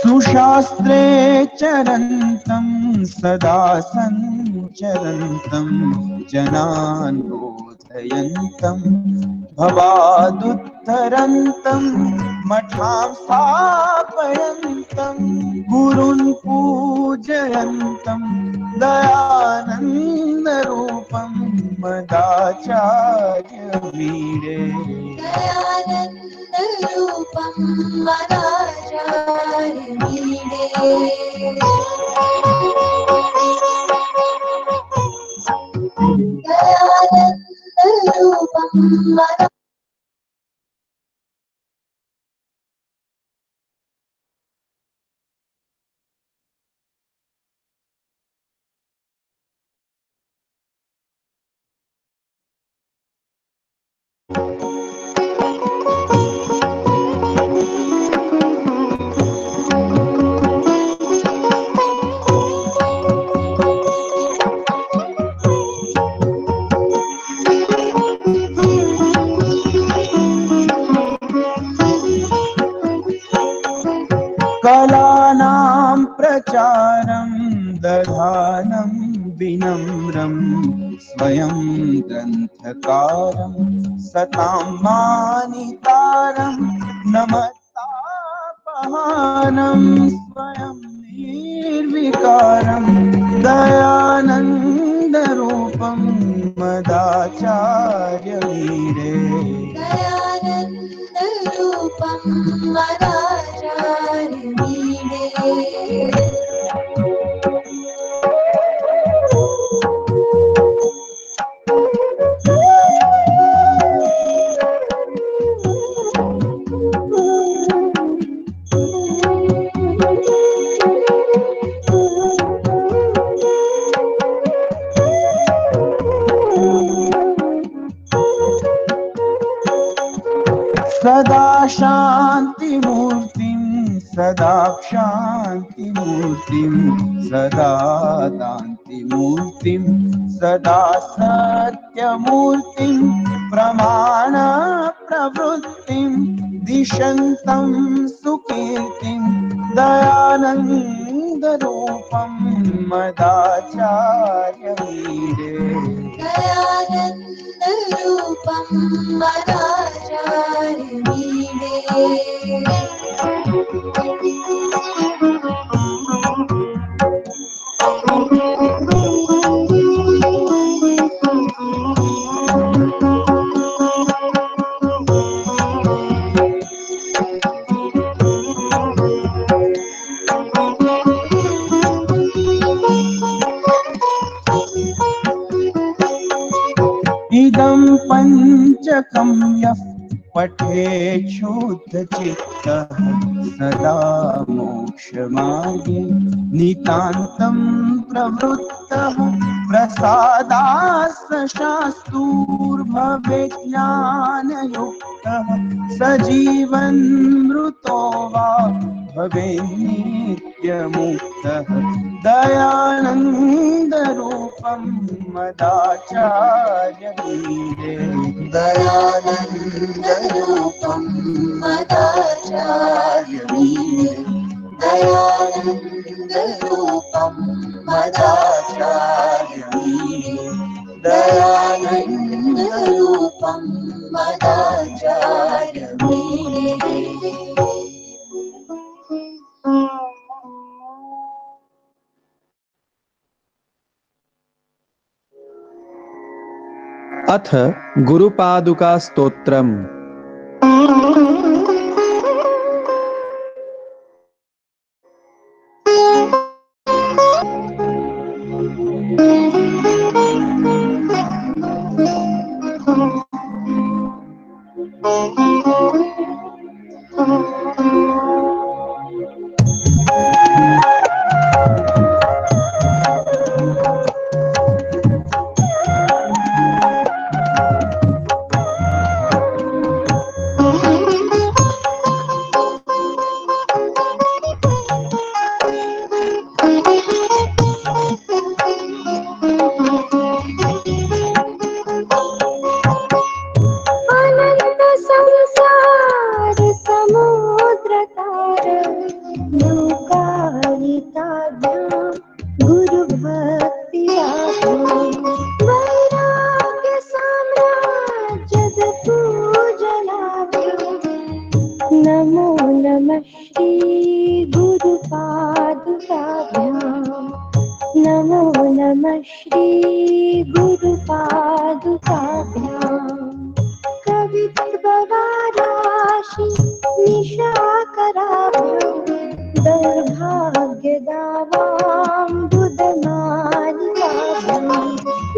सुशास्त्रे चरन्तं सदा सञ्चरन्तं जनान् बोधयन्तं भवादुत्तरन्तं मठां स्थापयन्तं गुरुन् पूजयन्तं दयानन्दरूपं मदाचार्यमीडे दयानन्दरूपं मदाचार्यमीडे दयानन्दरूपं मदा कलानां प्रचारं दधानं विनम्रं स्वयं ग्रन्थकारं सतां मानितारं नमतापहानं स्वयं निर्विकारं दयानन्दरूपं मदाचार्यमीडे दयानन्दरूपं मदाचार्यमीडे सदा शान्तिमूर्तिं सदा शान्तिमूर्तिं सदा दान्तिमूर्तिं सदा सत्यमूर्तिं प्रमाणप्रवृत्तिं दिशन्तं सुकीर्तिं दयानन्दरूपं मदाचार्यमीडे दयानन्दरूपं मदाचार्यमीडे इदं पञ्चकं यः पठेत् शुद्धचित्तः सदा मोक्षमार्गे नितान्तं प्रवृत्तः प्रसादात् शास्तुर्भवेत् ज्ञानयुक्तः स जीवन्मृतो वा भवेत् नित्यमुक्तः दयानन्दरूपं मदाचार्यमीडे दयानन्दरूपं मदाचार्यमीडे दयानन्दरूपं मदाचार्यमीडे दयानन्दरूपं मदाचार्यमीडे अथ गुरुपादुका स्तोत्रम्। गुरुभक्तिदाभ्याम् वैराग्य साम्राज्यद पूजनाभ्याम् नमो नमः श्री गुरुपादुकाभ्याम् नमो नमः श्री गुरुपादुकाभ्याम् कवित्ववाराशि निशाकराभ्याम् दौर्भाग्यदावाम्बुदमालिकाभ्याम्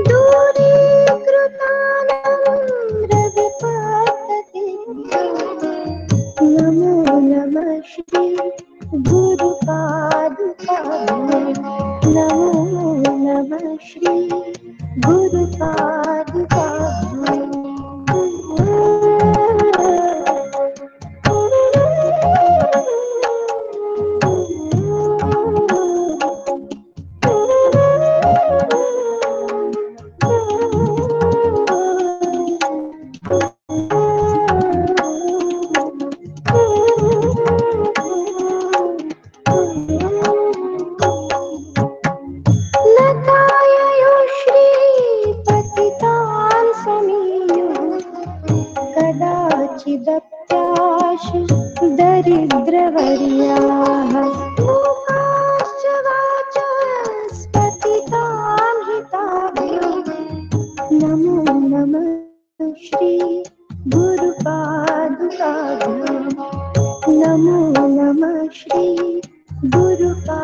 दूरीकृतानम्रविपततिभ्याम् नमो नमः श्री गुरुपादुकाभ्याम् नमो नमः श्री गुरुपादुकाभ्याम् कदाचिदप्याशु दरिद्रवर्याः मूकाश्च वाचस्पतितां हिताभ्याम् नमो नमः श्री गुरुपादुकाभ्याम् नमो नमः श्री गुरुपादुकाभ्याम्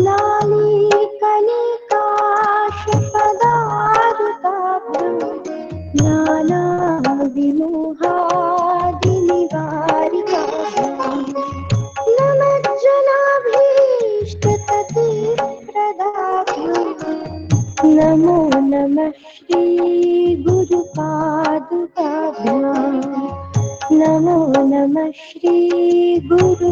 लालीकलिकाशपदारुताभ्याम् नानाविमोहादिनिवारिकाभ्याम् नमज्जनाभीष्टततिप्रदाभ्याम् नमो नमः श्री गुरुपादुकाभ्याम् नमो नमः श्री गुरुपादुकाभ्याम्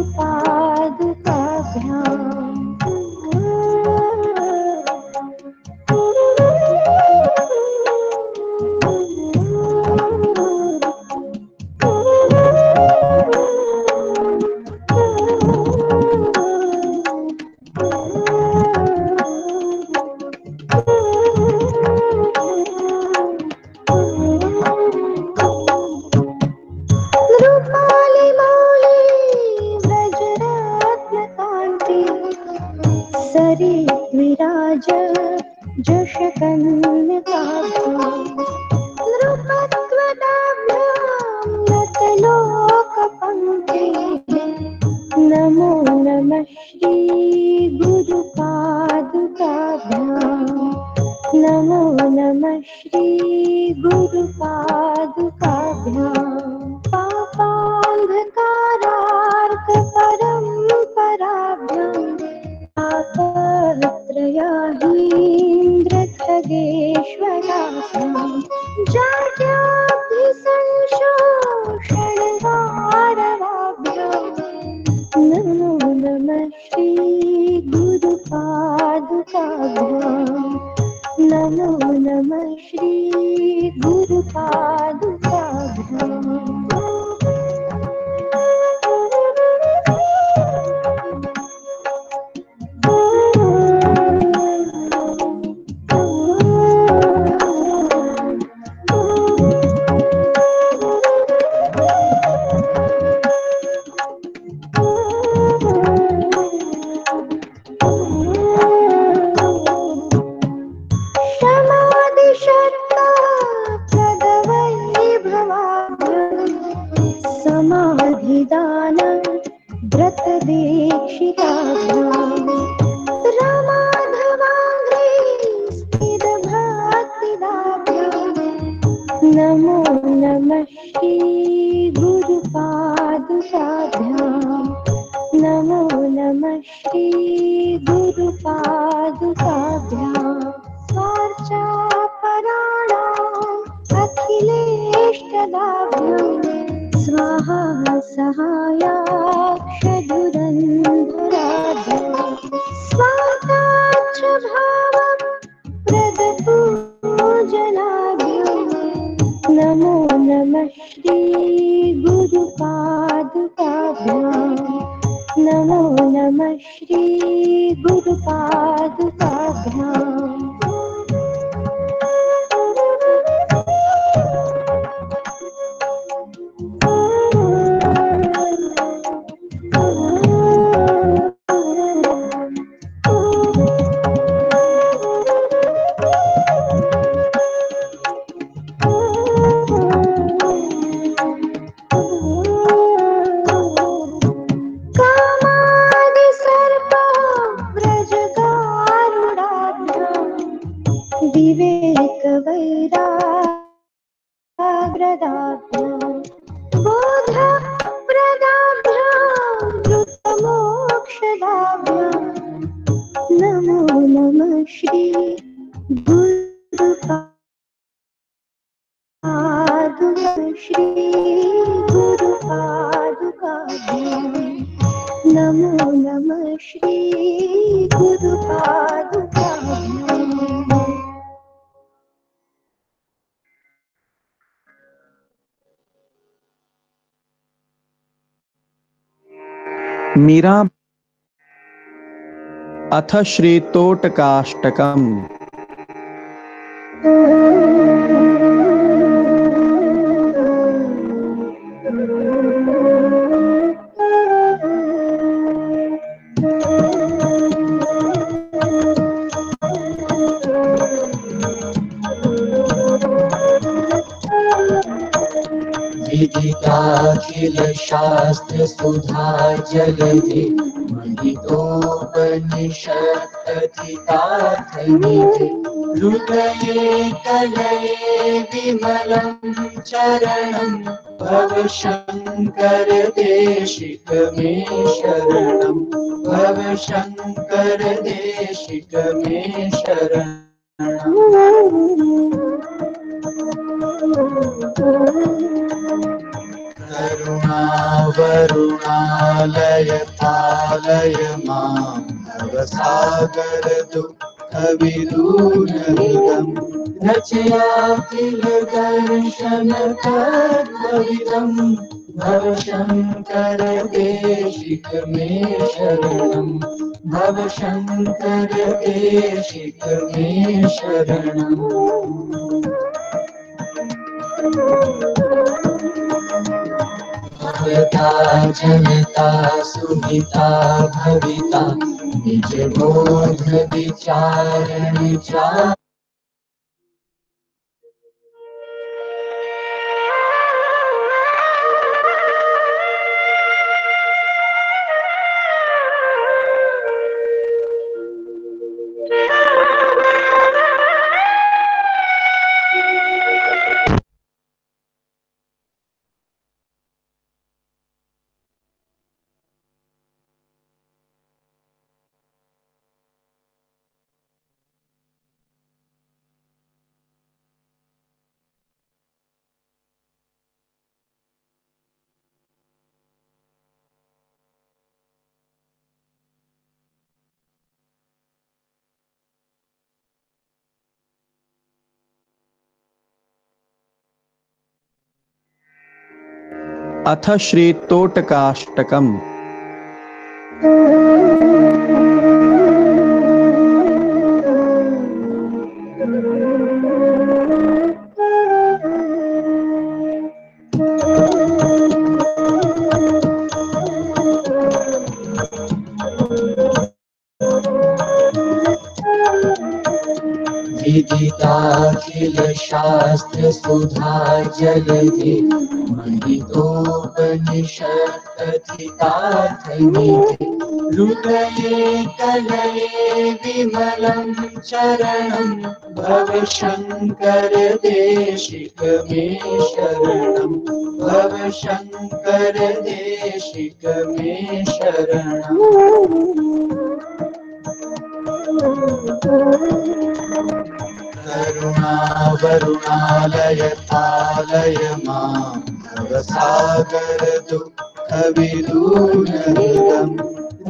सरि विराज जशकन्यकाभ्याम् नृपत्वदाभ्याम् नतलोकपङ्क्तिः नमो नमः श्री गुरुपादुकाभ्याम् नमो नमः श्री गुरुपादुकाभ्याम् पापान्धकारार्कपरम्पराभ्याम् पापत्रयाहीन्द्रखगेश्वराभ्याम् जाड्याभिसंशोषणवारवाभ्याम् नमो नमः श्री गुरुपादुकाभ्याम् नमो नमः श्री गुरुपादुकाभ्याम् समाधिदान व्रतदीक्षिताभ्याम् रमाधवाङ्घ्रि स्थितभक्तिदाभ्याम् नमो नमः श्री गुरुपादुकाभ्याम् नमो नमः श्री गुरुपादुकाभ्याम् स्वार्चापराणाम् अखिलेष्टदाभ्याम् स्वाहा सहायाक्षधुरन्धराभ्याम् स्वाताच्च भावम् प्रदपूजनाभ्याम् नमो नमः श्री गुरुपादुकाभ्याम् नमो नमः श्री गुरुपादुकाभ्याम् विवेकवैराग्यदाभ्याम् बोधप्रदाभ्याम् धृतमोक्षदाभ्याम् नमो नमः श्री गुरुपादुका श्री गुरुपादुकाभ्याम् नमो नमः श्री गुरुपादुकाभ्याम् मीरा। अथ श्री तोटकाष्टकम्। विदिताखिल शास्त्र सुधा जलधि महितोपनिषत्कथितार्थनिधि हृदये कलये विमलं चरणं भव शंकर देशिक मे शरणं भव शंकर देशिक मे शरणं। करुणावरुणालय पालय मां भवसागर दुःखविदूरहितं रचयाखिल दर्शन तत्त्वविदं भव शंकर देशिक मे शरणं भव शंकर देशिक मे शरणं। भवता जनता सुहिता भविता निज बोध विचारण चार अथ श्री तोटकाष्टकम्। विदिताखिल शास्त्र सुधा जलधि महितोपनिषत्कथितार्थनिधि हृदये कलये विमलं चरणं भव शंकर देशिक मे शरणं भव शंकर देशिक मे शरणं। करुणावरुणालय पालय मां भवसागर दुःखविदूरहितं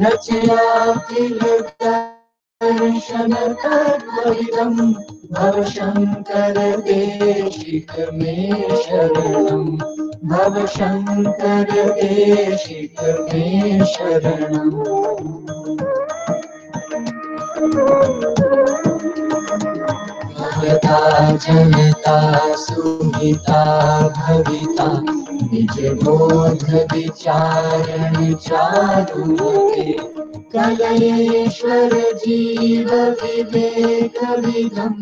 रचयाखिल दर्शन तत्त्वविदं भव शंकर देशिक मे शरणं भव शंकर देशिक मे शरणं। भवता जनता सुहिता भविता निज बोध विचारण चारुमते कलयेश्वर जीव विवेक विदम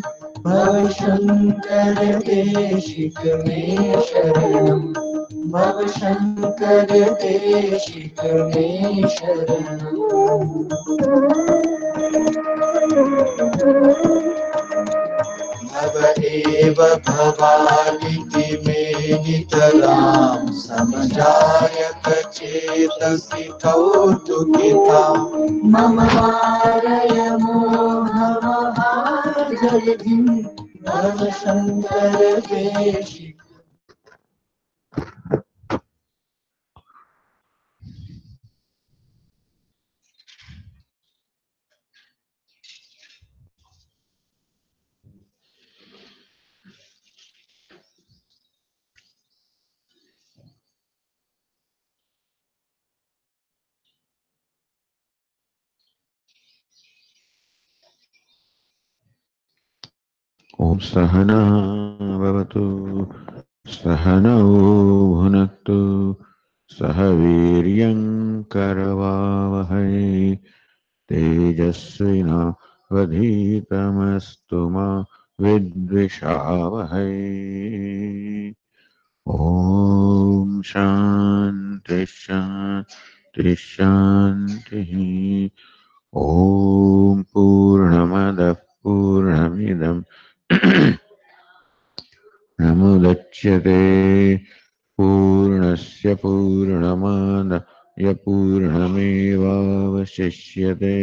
भव शंकर देशिक में शरणम भव शंकर देशिक में शरणम भव एव भवानिधि में नितराम समझायक चेतसि कौतुकिता मम मारय मोहमहाजलधिं भव शंकर देशि ओम सहना भवतु सहनौ भुनक्तु सह वीर्यं करवावहै तेजस्विनावधीतमस्तु मा विद्विषावहै। ओम शांति शांति शांति। ओम पूर्णमदः पूर्णमिदं नमुदच्यते पूर्णस्य पूर्णमादाय पूर्णमेवावशिष्यते।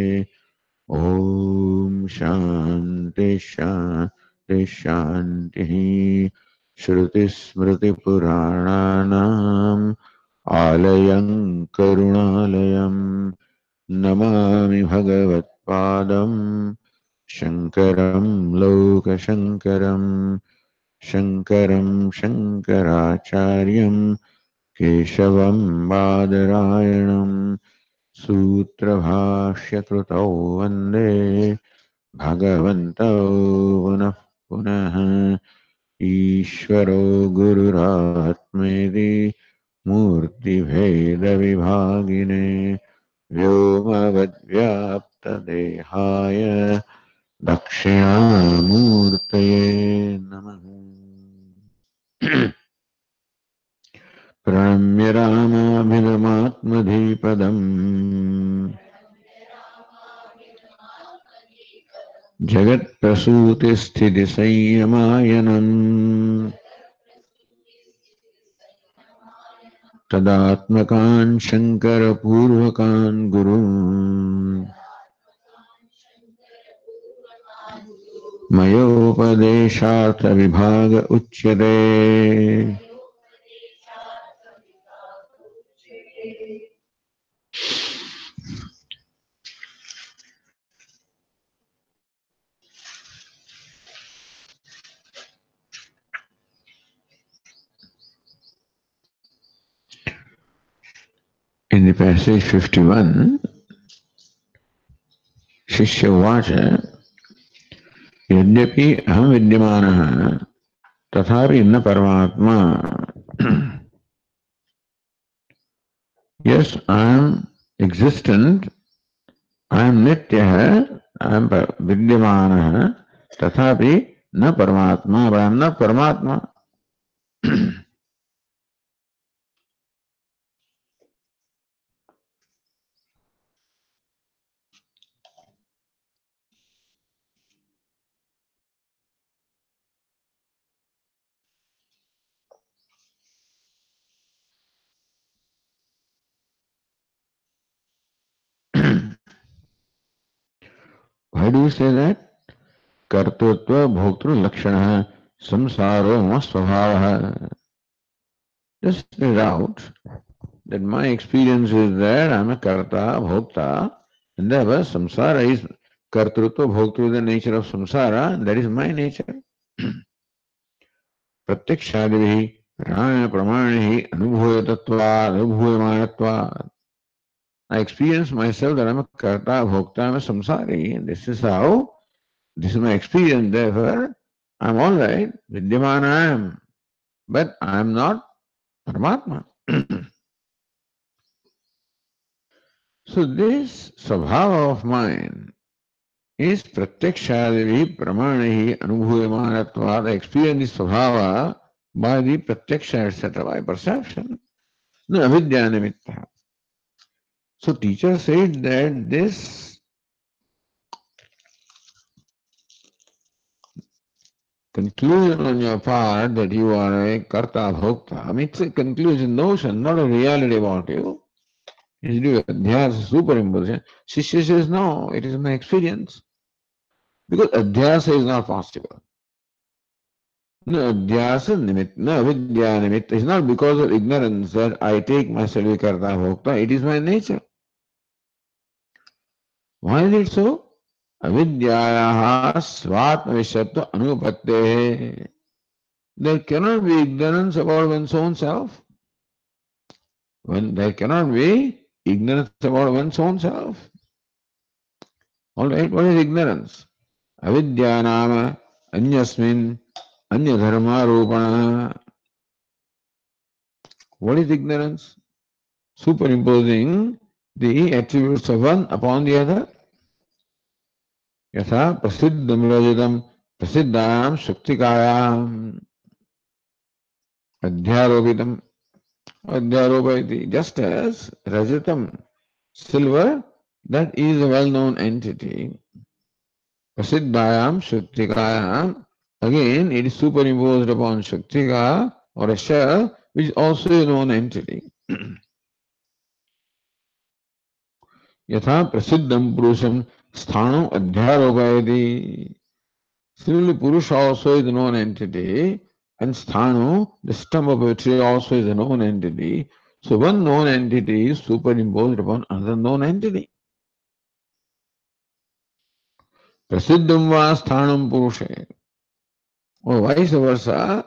ओम शांति शांति शांति। श्रुतिस्मृतिपुराणानाम् आलयं करुणालयं नमामि भगवत्पादं शङ्करं लोकशङ्करं शङ्करं शङ्कराचार्यं केशवं बादरायणं सूत्रभाष्यकृतौ वन्दे भगवन्तौ पुनः पुनः। ईश्वरो गुरुरात्मेति मूर्तिभेदविभागिने व्योमवद्व्याप्तदेहाय दक्षिणामूर्तये नमः। प्रणम्य रामाभिरमात्मधीपदम् जगत्प्रसूतिस्थितिसंयमायनम् तदात्मकान् शङ्करपूर्वकान् गुरून् मयोपदेशार्थविभाग उच्यते। In the passage 51, Shishya Vacha, Yadyapi aham vidyamanaha tathapi na Paramatma. Yes, I am existent, I am Nitya, I am Vidyamanaha, tathapi na Paramatma, but I am not Paramatma. Why do you say that? कर्तृत्व भोक्तृ लक्षण samsaro mama swabhavaha. Just read out that my experience is that I am a karta, bhokta, and therefore samsara is kartrutva, bhoktru, the nature of samsara, and that is my nature. प्रत्यक्षादिभिः प्राण प्रमाणैः अनुभूयतत्वात् अनुभूयमानत्वात्. I experience myself that I'm a karta, bhokta, I'm a samsari, and this is how, this is my experience, therefore, I'm alright, vidyamana I am, but I'm not Paramatma. So this svabhava of mine is pratyakshadevi pramanihi anubhuyamanatva. I experience this svabhava by the pratyaksha, etc., by perception. No avidya nimitta. So teacher said that this conclusion on your part that you are a karta bhokta, I mean it's a conclusion notion, not a reality about you. It's due to adhyasa superimposition. Shishya says, no, it is my experience. Because adhyasa is not possible. No adhyasa nimitta, no avidya nimitta. It's not because of ignorance that I take myself as karta bhokta. It is my nature. Why is it so? Avidyayaha svatma vishatva anupattehe. There cannot be ignorance about one's own self. When there cannot be ignorance about one's own self. Alright, what is ignorance? Avidyanama anyasmin anyadharma rupana. What is ignorance? Superimposing the attributes of one upon the other. Yatha prasiddham rajatam prasiddham shuktikayam adhyaropitam adhyaropayati. Just as rajatam, silver, that is a well-known entity. Prasiddhayam shuktikayam, again it is superimposed upon shuktika or a shell which is also a known entity. Yatha prasiddham purusham sthanam adhyaropayati. Similarly, Purusha also is a known entity, and Sthanu, the stump of a tree, also is a known entity. So one known entity is superimposed upon another known entity. Prasiddham va sthanam purushe. Or vice versa,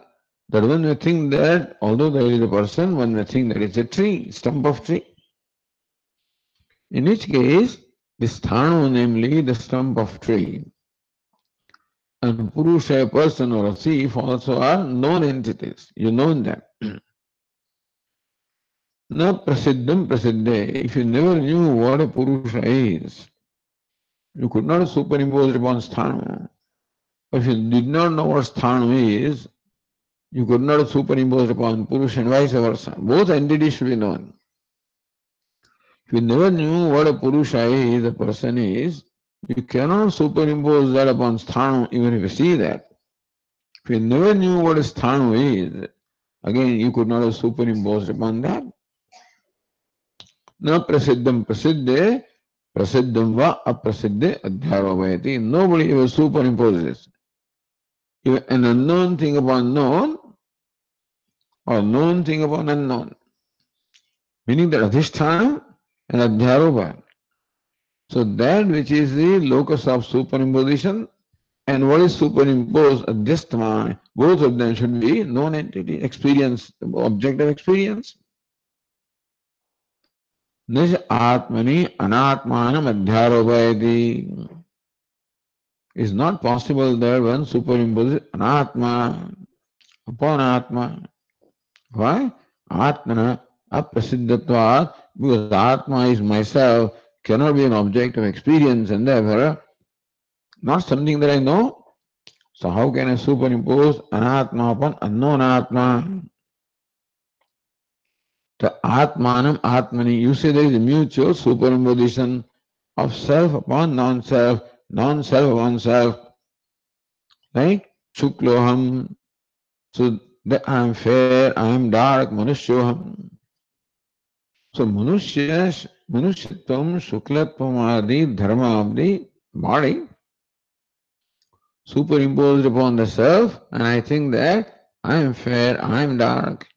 that one may think that although there is a person, one may think that it's a tree, stump of tree. In which case, the sthanu, namely the stump of tree, and Purusha, a person or a thief, also are known entities. You know them. Na prasiddham prasiddhe. If you never knew what a Purusha is, you could not superimpose it upon sthanu. If you did not know what sthanu is, you could not superimpose it upon Purusha and vice versa. Both entities should be known. If you never knew what a Purusha is, a person is, you cannot superimpose that upon sthanu even if you see that. If you never knew what a sthanu is, again you could not have superimposed upon that. Na prasiddham prasiddhe prasiddham va aprasiddhe adhyarovayati. Nobody ever superimposes an unknown thing upon known or known thing upon unknown. Meaning that adhisthana and adhyaropa. So that which is the locus of superimposition and what is superimposed, adhyasthana, both of them should be known entity, experience, object of experience. Nish atmani anatmanam adhyaropayati. It's not possible that one superimposes anatma upon atma. Why? Atmana aprasiddhatvat, because atma is myself, cannot be an object of experience and therefore not something that I know. So how can I superimpose anatma upon unknown atma? The atmanam atmani, you say there is a mutual superimposition of self upon non-self, non-self upon self, like shukloham, so that I am fair, I am dark, manusyoham. So manushyattvam, shuklatvam adi dharma of the body superimposed upon the self, and I think that I am fair, I am dark.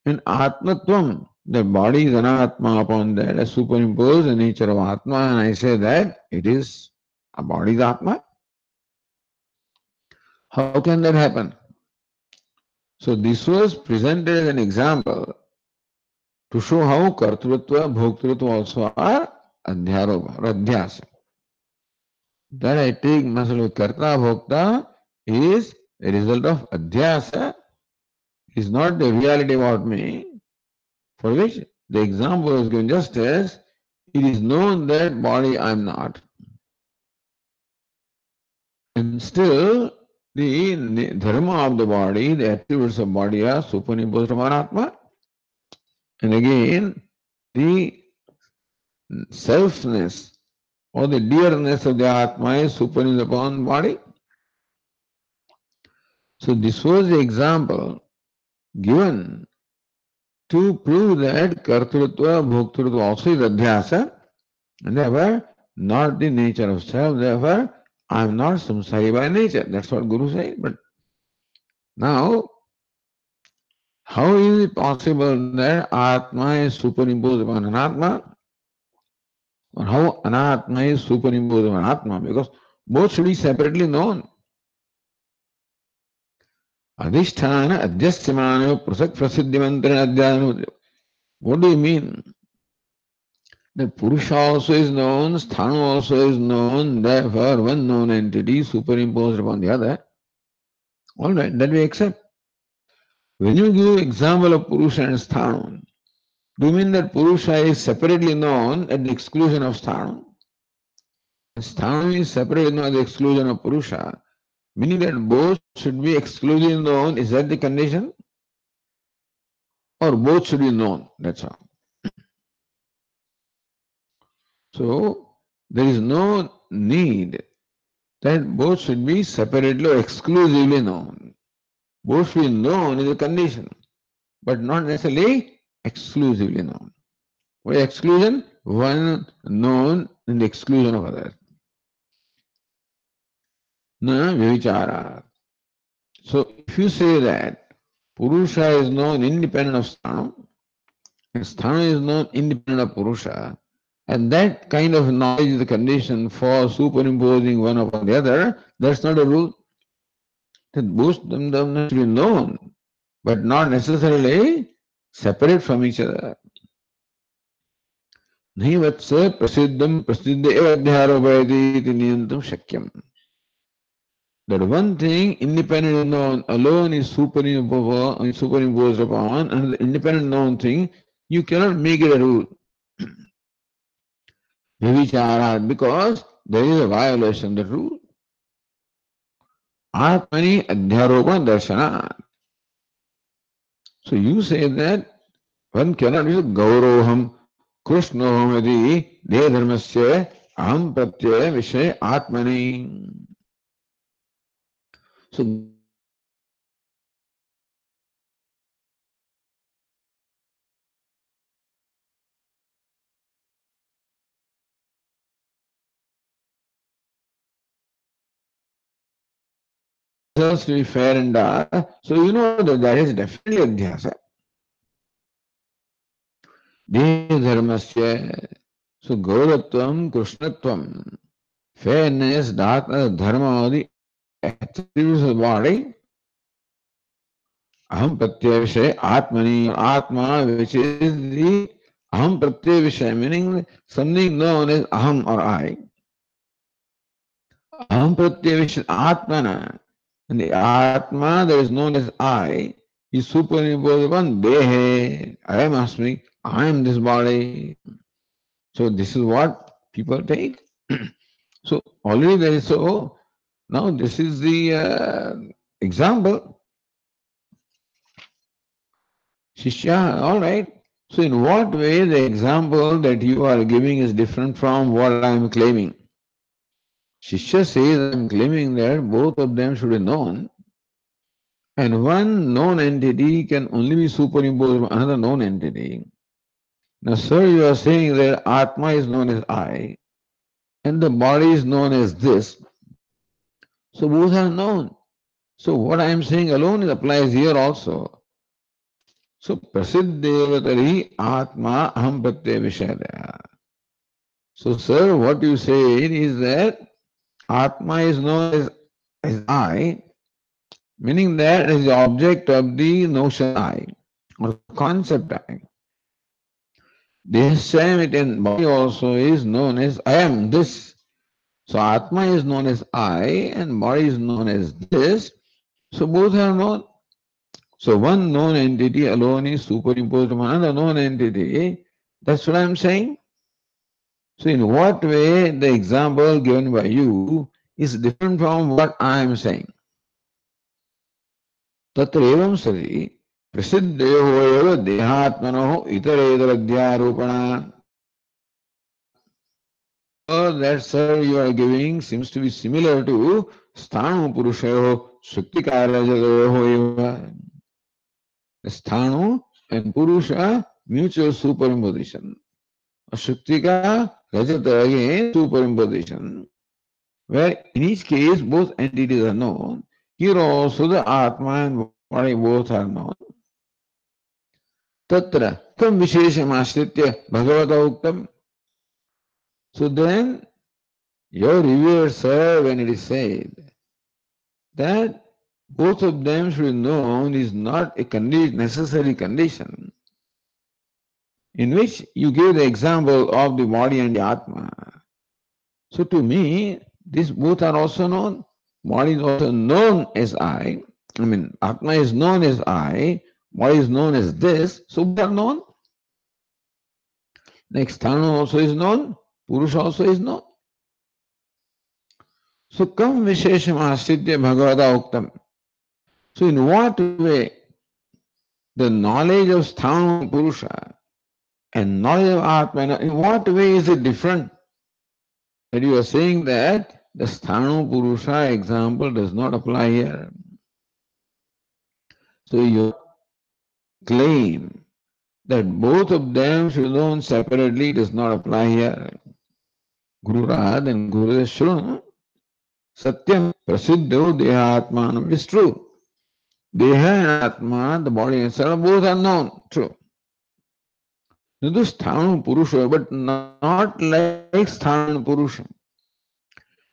And atmatvam, the body is anatma, upon that I superimpose the nature of atma, and I say that it is a body is atma. How can that happen? So this was presented as an example to show how kartrutva, bhoktrutva also are adhyaropa or adhyasa. That I take myself karta, bhokta is a result of adhyasa, is not the reality about me, for which the example is given just as it is known that body I am not. And still, the dharma of the body, the attributes of body are superimposed upon Atma. And again, the selfness or the dearness of the Atma is superimposed upon body. So this was the example given to prove that kartrutva, bhoktrutva also is adhyasa, and therefore not the nature of self, therefore I am not samsari by nature. That's what Guru said. But now, how is it possible that Atma is superimposed upon Anatma? Or how Anatma is superimposed upon Atma? Because both should be separately known. Adhisthana adhyastamano prasak prasiddhimantrana adhyana. What do you mean? The Purusha also is known, Sthana also is known, therefore one known entity superimposed upon the other. All right, that we accept. When you give example of Purusha and Sthana, do you mean that Purusha is separately known at the exclusion of Sthana? Sthana is separately known at the exclusion of Purusha, meaning that both should be exclusively known. Is that the condition? Or both should be known? That's all. So, there is no need that both should be separately or exclusively known. Both should be known is a condition, but not necessarily exclusively known. By exclusion, one known in the exclusion of others. Na vivichara. So if you say that Purusha is known independent of Sthana, and Sthana is known independent of Purusha, and that kind of knowledge is the condition for superimposing one upon the other, that's not a rule. That both of them should be known, but not necessarily separate from each other. Nahi vatsa prasiddham prasiddha eva adhyaropayati iti niyantam shakyam. That one thing independent known alone is superimposed upon, and the independent known thing, you cannot make it a rule. Vivichara, because there is a violation of the rule. Atmani adhyaropa darshana. So you say that one cannot be gauroham, krishnoham adi dehdharmasya aham pratyaya vishay atmani. So to be fair and dark. So you know that that is definitely adhyasa. Dehdharmasya. So gauratvam, krishnatvam, fairness, dharma, dharma, the attributes of the body. Aham pratyaya vishay atmani, atma, which is the aham pratyaya vishay, meaning something known as aham or I. Aham pratyaya vishay atmana. And the Atma that is known as I is superimposed upon Dehe. I am Asmi, I am this body. So this is what people take. So already there is so. Now this is the example. Shishya, all right. So in what way the example that you are giving is different from what I am claiming? Shishya says I am claiming that both of them should be known. And one known entity can only be superimposed on another known entity. Now, sir, you are saying that Atma is known as I, and the body is known as this. So both are known. So what I am saying alone applies here also. So prasiddhevatari Atma aham pratyaya vishaya. So, sir, what you say is that Atma is known as I, meaning that is the object of the notion I, or concept I. This same it in body also is known as I am this. So Atma is known as I and body is known as this. So both are known. So one known entity alone is superimposed on another known entity. That's what I'm saying. So in what way the example given by you is different from what I am saying? तत्र एवं सति प्रसिद्धयोः एव देहात्मनोः इतरेतरध्यारोपणा. So that sir you are giving seems to be similar to sthanu purushayoः shuktikarajatayoः eva. Sthanu and purusha mutual superimposition. Shuktika rajata again superimposition. Where in each case both entities are known. Here also the Atma and body both are known. Tatra kam visheshamashritya bhagavata uktam. So then your revered sir, when it is said that both of them should be known is not a necessary condition, in which you give the example of the body and the Atma. So to me, these both are also known. Body is also known as I mean, Atma is known as I, body is known as this, so both are known. Next, Thanu also is known, Purusha also is known. So, kam vishesham asitya bhagavata uktam. So, in what way the knowledge of Sthanu Purusha and knowledge of Atma, in what way is it different? That you are saying that the Sthanu Purusha example does not apply here. So, your claim that both of them should be known separately does not apply here. Gururad and Guru Shruna. Satyam prasiddho dehatmanam. It is true. Deha and Atma, the body and soul, both are known. True. Nadu sthanu purusha, but not like sthanu purusha.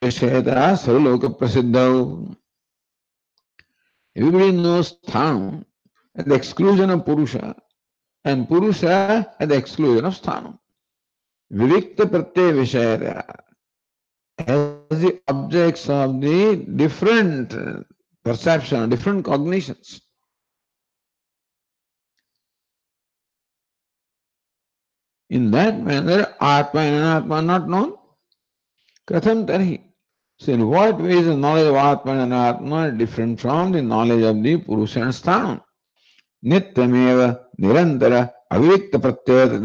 Vishayata sarvaloka prasiddho. Everybody knows sthanu at the exclusion of purusha and purusha at the exclusion of sthanu. Vivikta pratyaya vishayata as the objects of the different perception, different cognitions. In that manner, Atma and Anatma are not known. Katham tarhi. So in what way is the knowledge of Atma and Anatma different from the knowledge of the Purusha and Sthanam? Nityameva nirantara avivikta pratyaya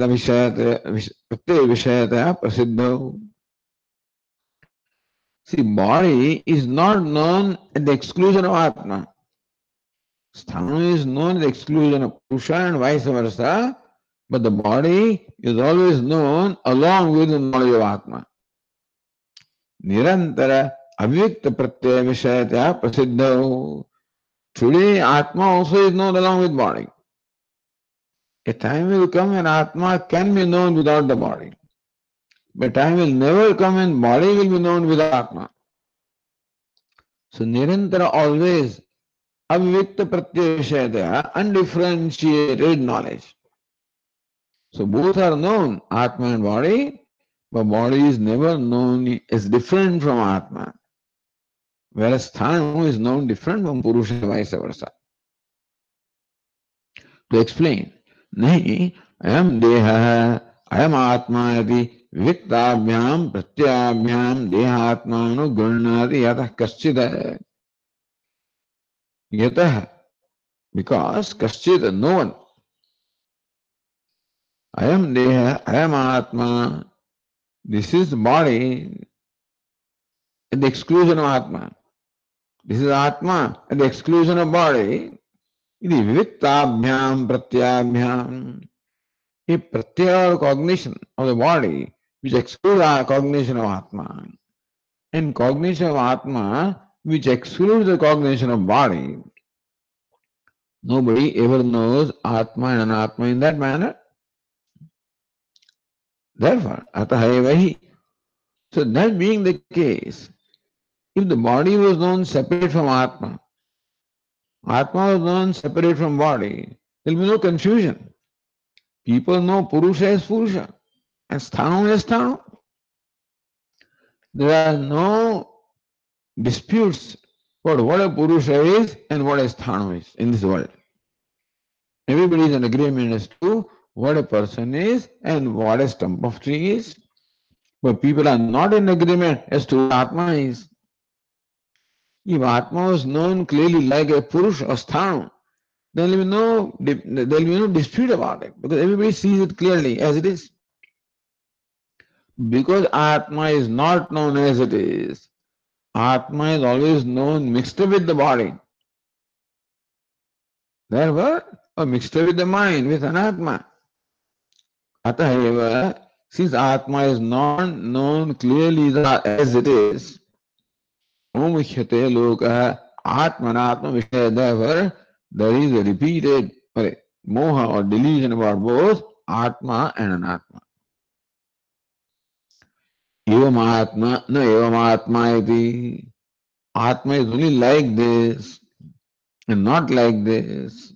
vishayataya prasiddho. See, body is not known at the exclusion of Atma. Sthanu is known at the exclusion of Purusha and vice versa, but the body is always known along with the knowledge of Atma. Nirantara avyakta pratyaya vishayatya prasiddho. Today, Atma also is known along with body. A time will come when Atma can be known without the body. But time will never come when body will be known without Atma. So Nirantara always avyakta pratyaya vishayatya, undifferentiated knowledge. So both are known, Atma and body, but body is never known as different from Atma. Whereas Sthanu is known different from Purusha and vice versa. To explain, Nahi, I am Deha, I am Atma iti viktabhyam pratyabhyam dehatmanu gurnati yatah kaschita. Yatah, because kaschita, no one. I am Deha, I am Atma. This is body at the exclusion of Atma. This is Atma at the exclusion of body. Iti viviktabhyam pratyabhyam. A pratyaya cognition of the body which excludes our cognition of Atma. And cognition of Atma which excludes the cognition of body. Nobody ever knows Atma and Anatma in that manner. Therefore, ataha. So that being the case, if the body was known separate from Atma, Atma was known separate from body, there will be no confusion. People know Purusha as Purusha and Sthanu as Sthanu. There are no disputes about what a Purusha is and what a Sthanu is in this world. Everybody is in agreement as to what a person is and what a stump of tree is. But people are not in agreement as to what Atma is. If Atma was known clearly like a Purusha or Sthanu, there will be no dispute about it because everybody sees it clearly as it is. Because Atma is not known as it is, Atma is always known mixed up with the body. Therefore, or mixed up with the mind, with Anatma. Ataheva, since Atma is not known clearly as it is, Omukhyate loka Atmanatma Vishaya. Therefore, there is a repeated moha or delusion about both Atma and Anatma. Evam Atma, no Evam Atma iti. Atma is only like this and not like this.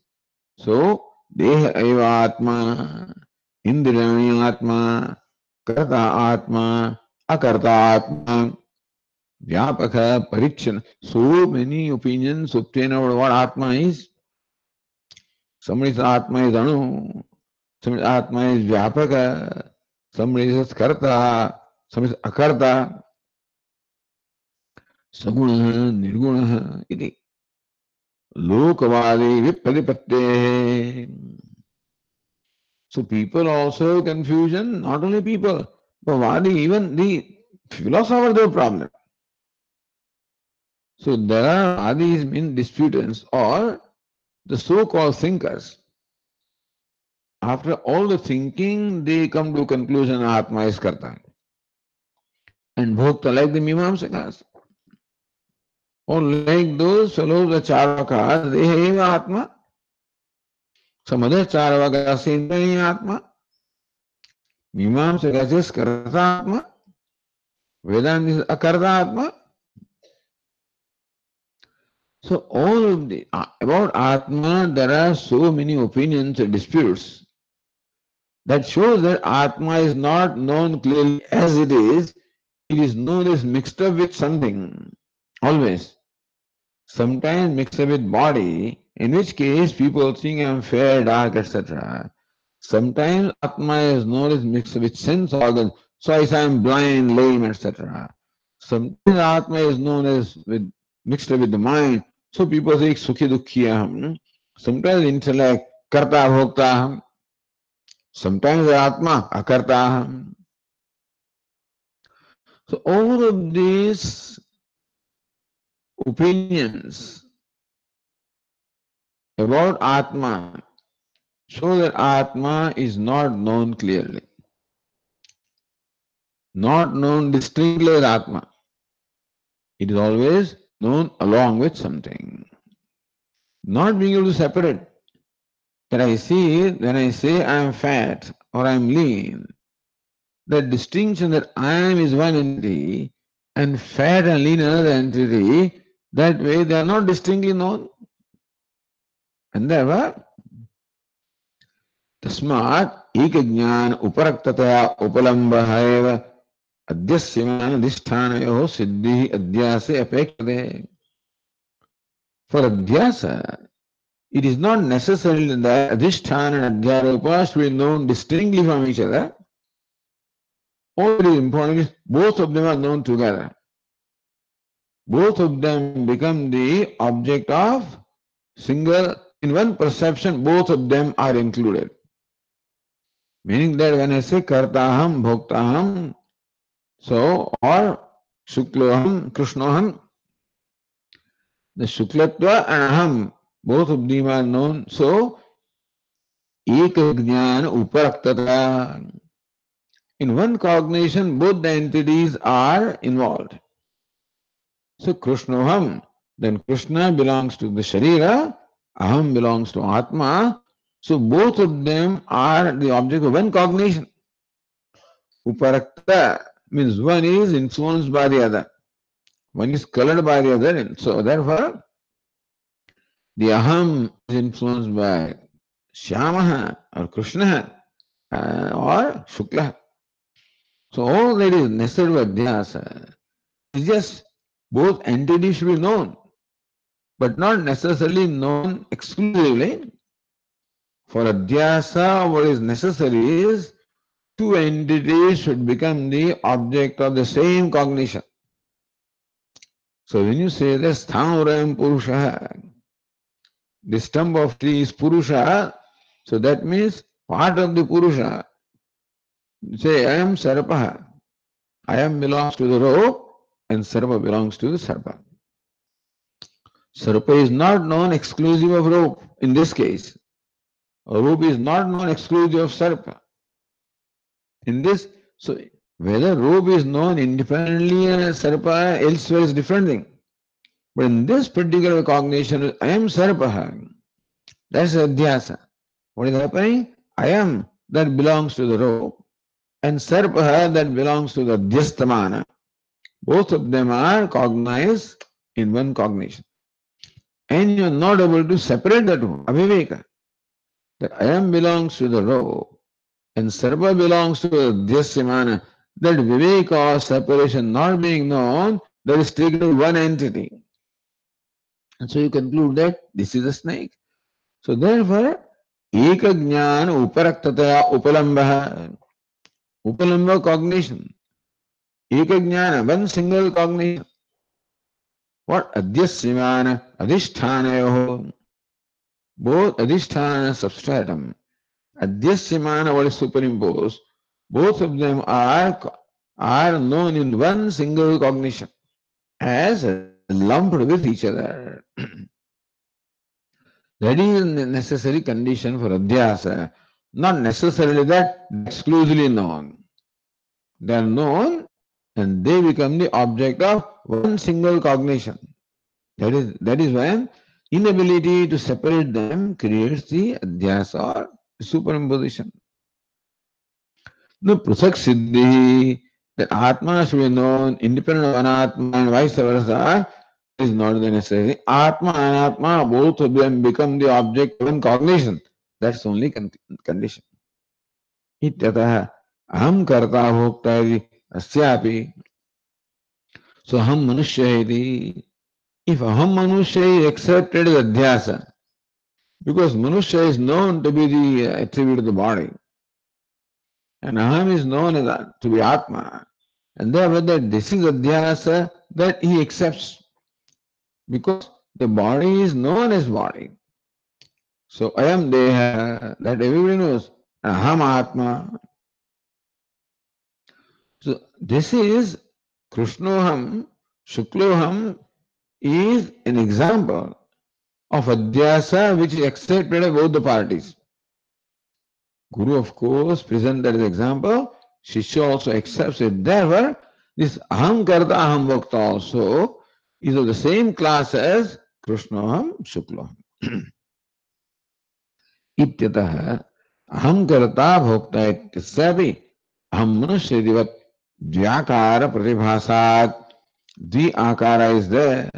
So, Deha Eva Atma, Indrani Atma, Karta Atma, Akarta Atma, Vyapaka, Parikshana. So many opinions obtained about what Atma is. Somebody says Atma is Anu, somebody says Atma is Vyapaka, somebody says Karta, somebody says Akarta, Saguna, Nirguna, iti. Lokavadi Vipradipatte. So people also confusion, not only people, but Vadi, even the philosophers have a problem. So there are Vadis mean disputants or the so-called thinkers. After all the thinking, they come to conclusion Atma is Karta. And Bhokta, like the Mimamsakas. Or like those fellows, the Charvakas, they have Atma. Some other Charvakas say Indriya Atma. Mimamsakas is Karta Atma. Vedanta is Akarta Atma. So all of the about Atma, there are so many opinions and disputes that shows that Atma is not known clearly as it is known as mixed up with something, always. Sometimes mixed up with body, in which case people think I am fair, dark, etc. Sometimes Atma is known as mixed up with sense organs, so I say I am blind, lame, etc. Sometimes Atma is known as mixed up with the mind, so people say Sukhi Dukhi Aham. Sometimes intellect, Karta Bhokta Aham. Sometimes Atma, Akarta Aham. So all of these opinions about Atma show that Atma is not known clearly, not known distinctly as Atma. It is always known along with something. Not being able to separate. That I see, when I say I am fat or I am lean, the distinction that I am is one entity and fat and lean another entity, that way they are not distinctly known. And therefore, तस्मात् एकज्ञान उपरक्ततया उपलम्बः एव अध्यस्यमानधिष्ठानयोः सिद्धिः अध्यासे अपेक्षते. For adhyasa, it is not necessary that adhisthana and adhyaropa should be known distinctly from each other. All that is important is both of them are known together. Both of them become the object of single, in one perception, both of them are included. Meaning that when I say kartaham, bhoktaham, so, or shukloham, krishnoham, the shuklatva and aham, both of them are known. So, ekajnana uparaktata. In one cognition, both the entities are involved. So, krishnoham, then Krishna belongs to the Sharira, aham belongs to Atma. So, both of them are the object of one cognition. Uparakta means one is influenced by the other. One is colored by the other. So therefore, the aham is influenced by Shyamaha or Krishna. or Shukla. So all that is necessary for Adhyasa is just both entities should be known, but not necessarily known exclusively. For Adhyasa, what is necessary is two entities should become the object of the same cognition. So when you say that Sthanuram Purusha, the stump of tree is Purusha, so that means part of the Purusha. You say, I am Sarpaha. I am belongs to the rope and Sarpa belongs to the Sarpa. Sarpa is not known exclusive of rope in this case. Rope is not known exclusive of Sarpa. In this, so whether rope is known independently and Sarpa elsewhere is different thing. But in this particular cognition, I am Sarpaha. That's Adhyasa. What is happening? I am that belongs to the rope and Sarpaha that belongs to the Dhyastamana. Both of them are cognized in one cognition. And you are not able to separate the two. Aviveka. The I am belongs to the rope and Sarpa belongs to the Dhyastamana. That viveka or separation not being known, that is taken to one entity. And so you conclude that this is a snake. So therefore, eka jnana uparaktataya upalambha. Upalambha cognition. Eka jnana, one single cognition. What? Adhyasimana, adhisthanayoho. Both adhisthana substratum. Adhyasimana, what is superimposed. Both of them are known in one single cognition as lumped with each other. That is a necessary condition for adhyasa. Not necessarily that exclusively known. They are known and they become the object of one single cognition. That is when inability to separate them creates the adhyasa or superimposition. The prusak siddhi, that Atma should be known independent of Anatma and vice versa, is not the necessary. Atma and Anatma, both of them become the object of one cognition. That's only condition. Ityatah aham karta bhokta iti asyapi. So aham manushya iti. If aham manushya is accepted as adhyasa, because manushya is known to be the attribute of the body, and aham is known as to be Atma, and therefore that this is adhyasa that he accepts, because the body is known as body. So I am deha, that everybody knows, aham Atma. So this is Krishnoham, Shukloham is an example of adhyasa which is accepted by both the parties. Guru, of course, present that as example. Shishya also accepts it. Therefore, this aham karta aham bhakta also is of the same class as Krishnoham, Shukloham. Ityatah aham karta bhakta ityasyapi aham manushya Dvyakara pratibhasat. Dvi akara is there.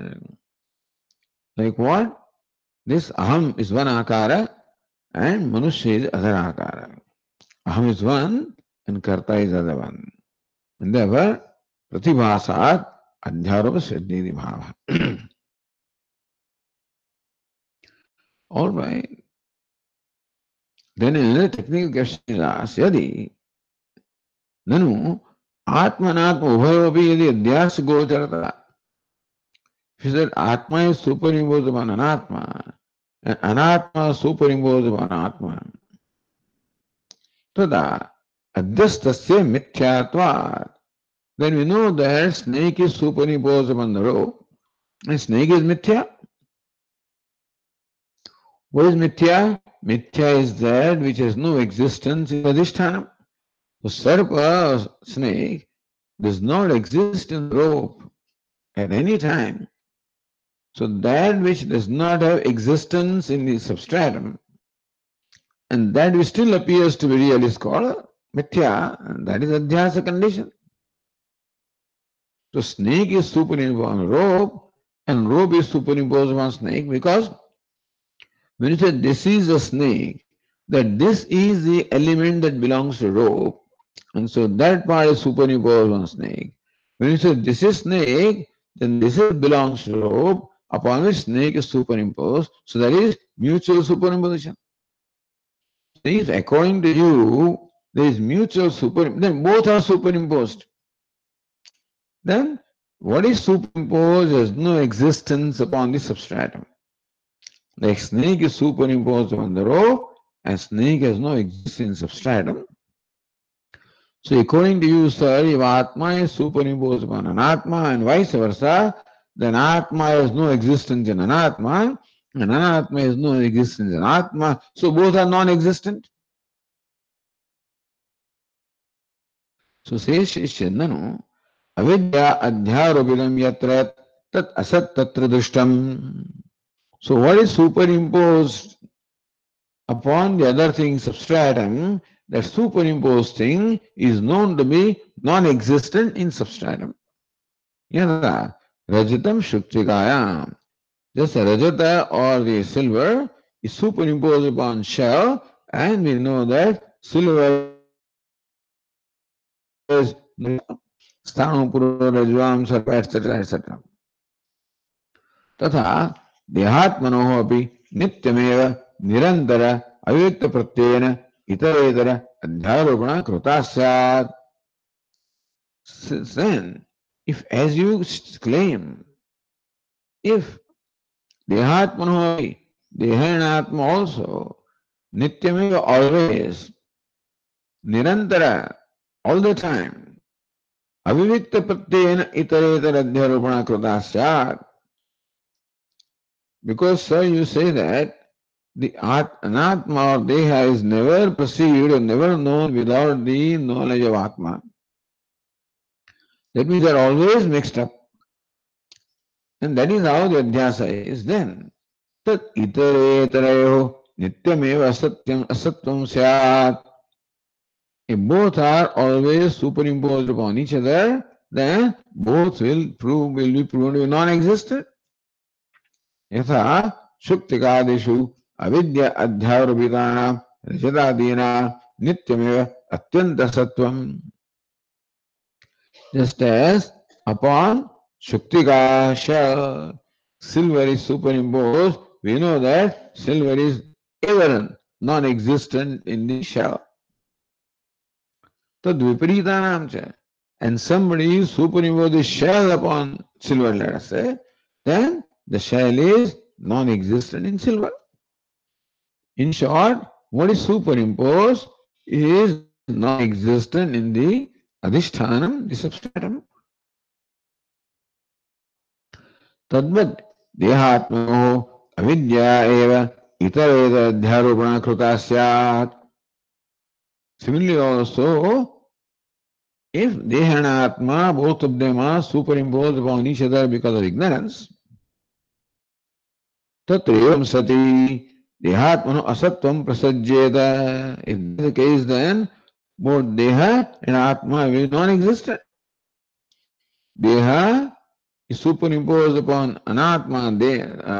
Like what? This aham is one akara and manushya is other akara. Aham is one and karta is other one. And therefore, pratibhasat adhyaropa siddhiti bhava. All right. Then another technical question is asked, yadi nanu atmanatma ubhayopi yadi adhyas gocharata. If you said Atma is superimposed upon Anatma, and Anatma is superimposed upon Atma, tada adhyastasya mithyatvat. Then we know that snake is superimposed upon the rope, and snake is mithya. What is mithya? Mithya is that which has no existence in adhisthana. So sarpa, snake, does not exist in the rope at any time. So that which does not have existence in the substratum and that which still appears to be real is called mithya, and that is adhyasa condition. So snake is superimposed on rope and rope is superimposed on snake, because when you say this is a snake, that this is the element that belongs to rope, and so that part is superimposed on snake. When you say this is snake, then this is belongs to rope upon which snake is superimposed. So that is mutual superimposition. If according to you there is mutual then both are superimposed. Then what is superimposed has no existence upon the substratum. The snake is superimposed on the rope, and snake has no existence in substratum. So according to you, sir, if Atma is superimposed upon Anatma and vice versa, then Atma has no existence in Anatma, and Anatma has no existence in Atma. So both are non-existent. So says Shishyandano, avidya adhyaropitam yatra tat asat tatra drishtam. So what is superimposed upon the other thing substratum, that superimposed thing is known to be non-existent in substratum. Yada rajatam shuktikayam. Just rajata or the silver is superimposed upon shell, and we know that silver is sthanam puro rajvam sarva etc. etc. तथा देहात्मनोः अपि नित्यमेव निरन्तर अव्यक्त प्रत्ययेन इतरेतर अध्यारोपण कृता स्यात्. Then, if as you claim, if dehatmanoः अपि dehenatma also nityameva always nirantara all the time avivikta pratyayena itereter adhyarupana krita syat. Because, sir, you say that the anatma or deha is never perceived or never known without the knowledge of atma. That means they are always mixed up. And that is how the adhyasa is. Then, tat iteretarayo nityameva asatyam asatvam syat. If both are always superimposed upon each other, then both will be proven to be non-existent. यथा शुक्तिकादिषु अविद्या अध्यारोपितानां रजतादीनां नित्यमेव अत्यन्तसत्त्वम्. Just as upon shuktika shell, silver is superimposed, we know that silver is ever non-existent in the shell. Tad viparithanam cha. And somebody superimposed the shell upon silver, let us say, then the shell is non-existent in silver. In short, what is superimposed is non-existent in the adhishthanam, the substratum. Tadvad dehatmanoh avidya eva itareda adhyaropana krita syat. Similarly also, if deha and atma, both of them are superimposed upon each other because of ignorance, Tatrayam sati dehatmano asatvam prasajyeta. If this is the case, then both deha and atma will be non-existent. Deha is superimposed upon anatma,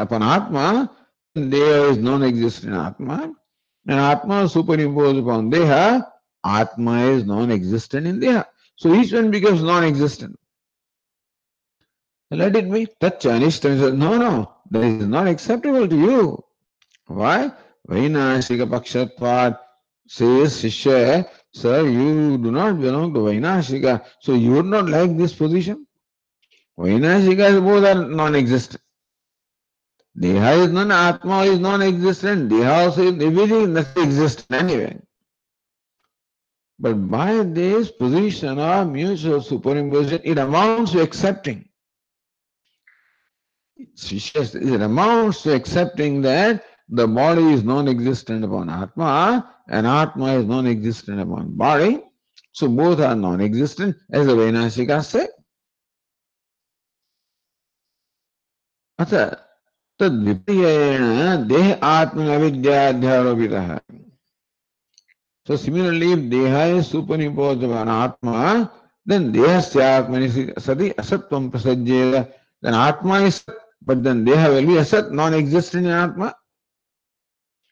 upon atma, and deha is non-existent in atma. And atma is superimposed upon deha, atma is non-existent in deha. So each one becomes non-existent. Let it be. Tacha anishtam says, no, that is not acceptable to you. Why? Vainashika Pakshatvat says Shishya, sir, you do not belong to Vainashika, so you would not like this position. Vainashikas both are non-existent. Deha is non-atma is non-existent. Deha also is everything doesn't exist anyway. But by this position of mutual superimposition, it amounts to accepting. It amounts to accepting that the body is non-existent upon Atma and Atma is non-existent upon body. So both are non-existent, as the Vainashika say. Atha tad vipriyena deha atma avidya adhyaropitaha. So similarly, if deha is superimposed upon Atma, then dehasya atmani sati asatvam prasajyeta. Then Atma is sat, but then deha will be asat, non-existent in Atma.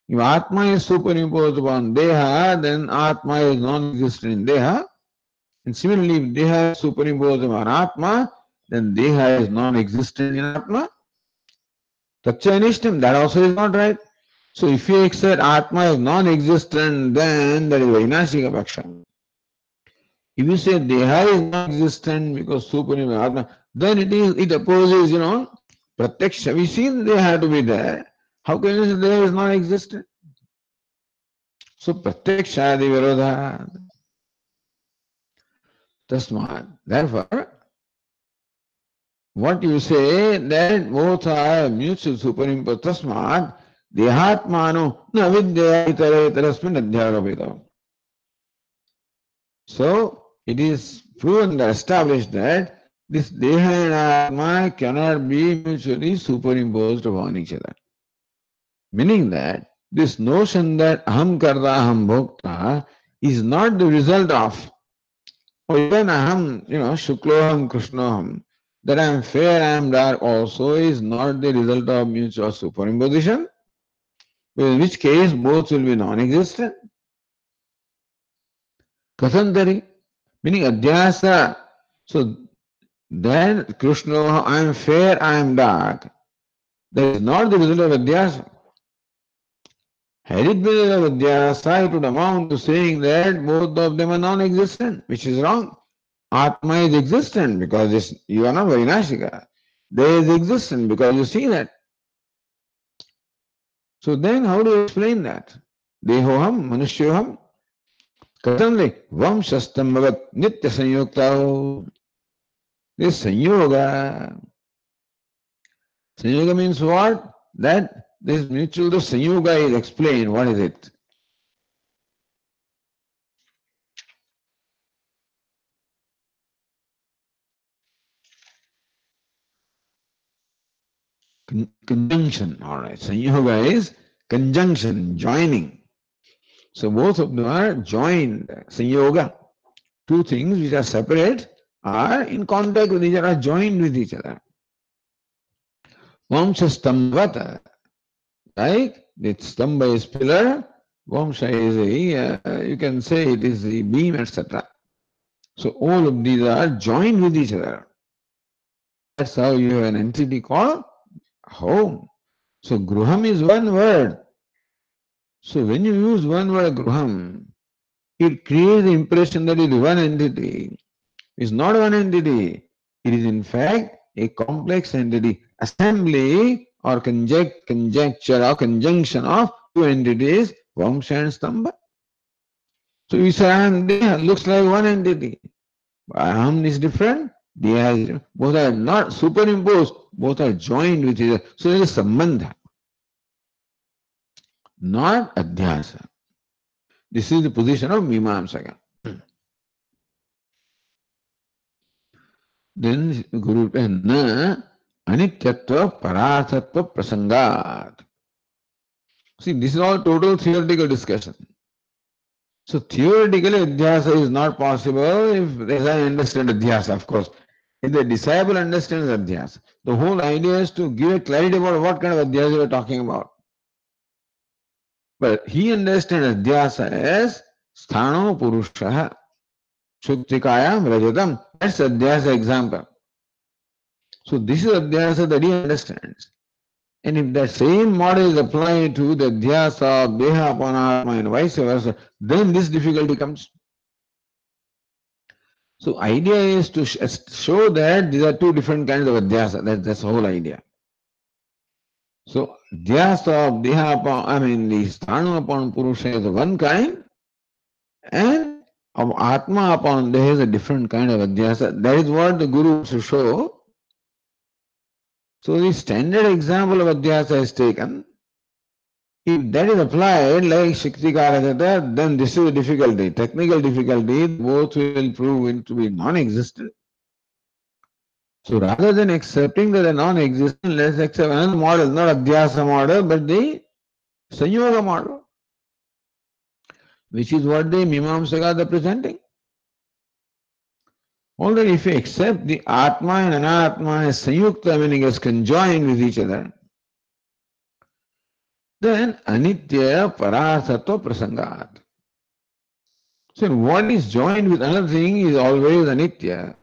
If Atma is superimposed upon Deha, then Atma is non-existent in Deha. And similarly, if Deha is superimposed upon Atma, then Deha is non-existent in Atma. Tacha Anishtam, that also is not right. So if you accept Atma is non-existent, then that is Vainashika Paksha. If you say Deha is non-existent because superimposed Atma, then it opposes, Pratyaksha. We see Deha to be there. How can you say Deha is non-existent? So Pratyakshadi Virodha. Tasmat. Therefore, what you say that both are mutual superimposed. Tasmat. Dehatmano na vidya itara itarasmin adhyarabhita. So it is proven that established that this Deha and Atma cannot be mutually superimposed upon each other. Meaning that this notion that aham karta aham bhokta is not the result of, or even aham, shukloham krishnoham, that I am fair, I am dark also is not the result of mutual superimposition, in which case both will be non-existent. Kathantari, meaning adhyasa. So then Krishna, I am fair, I am dark. That is not the result of adhyasa. Had it been the result of adhyasa, it would amount to saying that both of them are non-existent, which is wrong. Atma is existent because you are not Vainashika. There is existent because you see that. So then how do you explain that? Dehoham, Manusyoham, Katamli, Vamshastam Bhavat, Nitya Sanyukta. This Sanyoga. Sanyoga means what? That this mutual Sanyoga is explained. What is it? Conjunction. Alright. Sanyoga is conjunction, joining. So both of them are joined. Sanyoga. Two things which are separate are in contact with each other, are joined with each other. Vamsha stambhata. Like the stamba is pillar, Vamsha is you can say it is the beam, etc. So all of these are joined with each other. That's how you have an entity called home. So gruham is one word. So when you use one word gruham, it creates the impression that it is one entity. It's not one entity. It is in fact a complex entity, assembly or conjecture or conjunction of two entities, Vamsha and Stamba. So you say Aham Deha looks like one entity. Aham is different, Deha is different. Both are not superimposed, both are joined with each other. So there is a sambandha, not adhyasa. This is the position of Mimamsaka. Then Guru na anityatva pararthatva prasangat. See, this is all total theoretical discussion. So theoretically adhyasa is not possible if, as I understand adhyasa, of course. If the disciple understands adhyasa, the whole idea is to give a clarity about what kind of adhyasa we are talking about. But he understands adhyasa as sthano purushaha, shuktikayam rajatam. That's adhyasa example. So this is adhyasa that he understands. And if that same model is applied to the dhyasa of Deha upon Atma and vice versa, then this difficulty comes. So idea is to show that these are two different kinds of adhyasa. That's the whole idea. So dhyasa of Deha upon, the sthana upon Purusha is one kind, and of Atma upon Deha is a different kind of adhyasa. That is what the Guru wants to show. So the standard example of adhyasa is taken. If that is applied like Shakti Karakata, then this is a difficulty, technical difficulty, both will prove to be non-existent. So rather than accepting that they are non-existent, let's accept another model, not Adhyasa model, but the Sanyoga model, which is what the Mimamsaka are presenting. Already if you accept the Atma and Anatma as Sanyukta, meaning as conjoined with each other, Then anitya pararthatva prasangat. So what is joined with another thing is always anitya.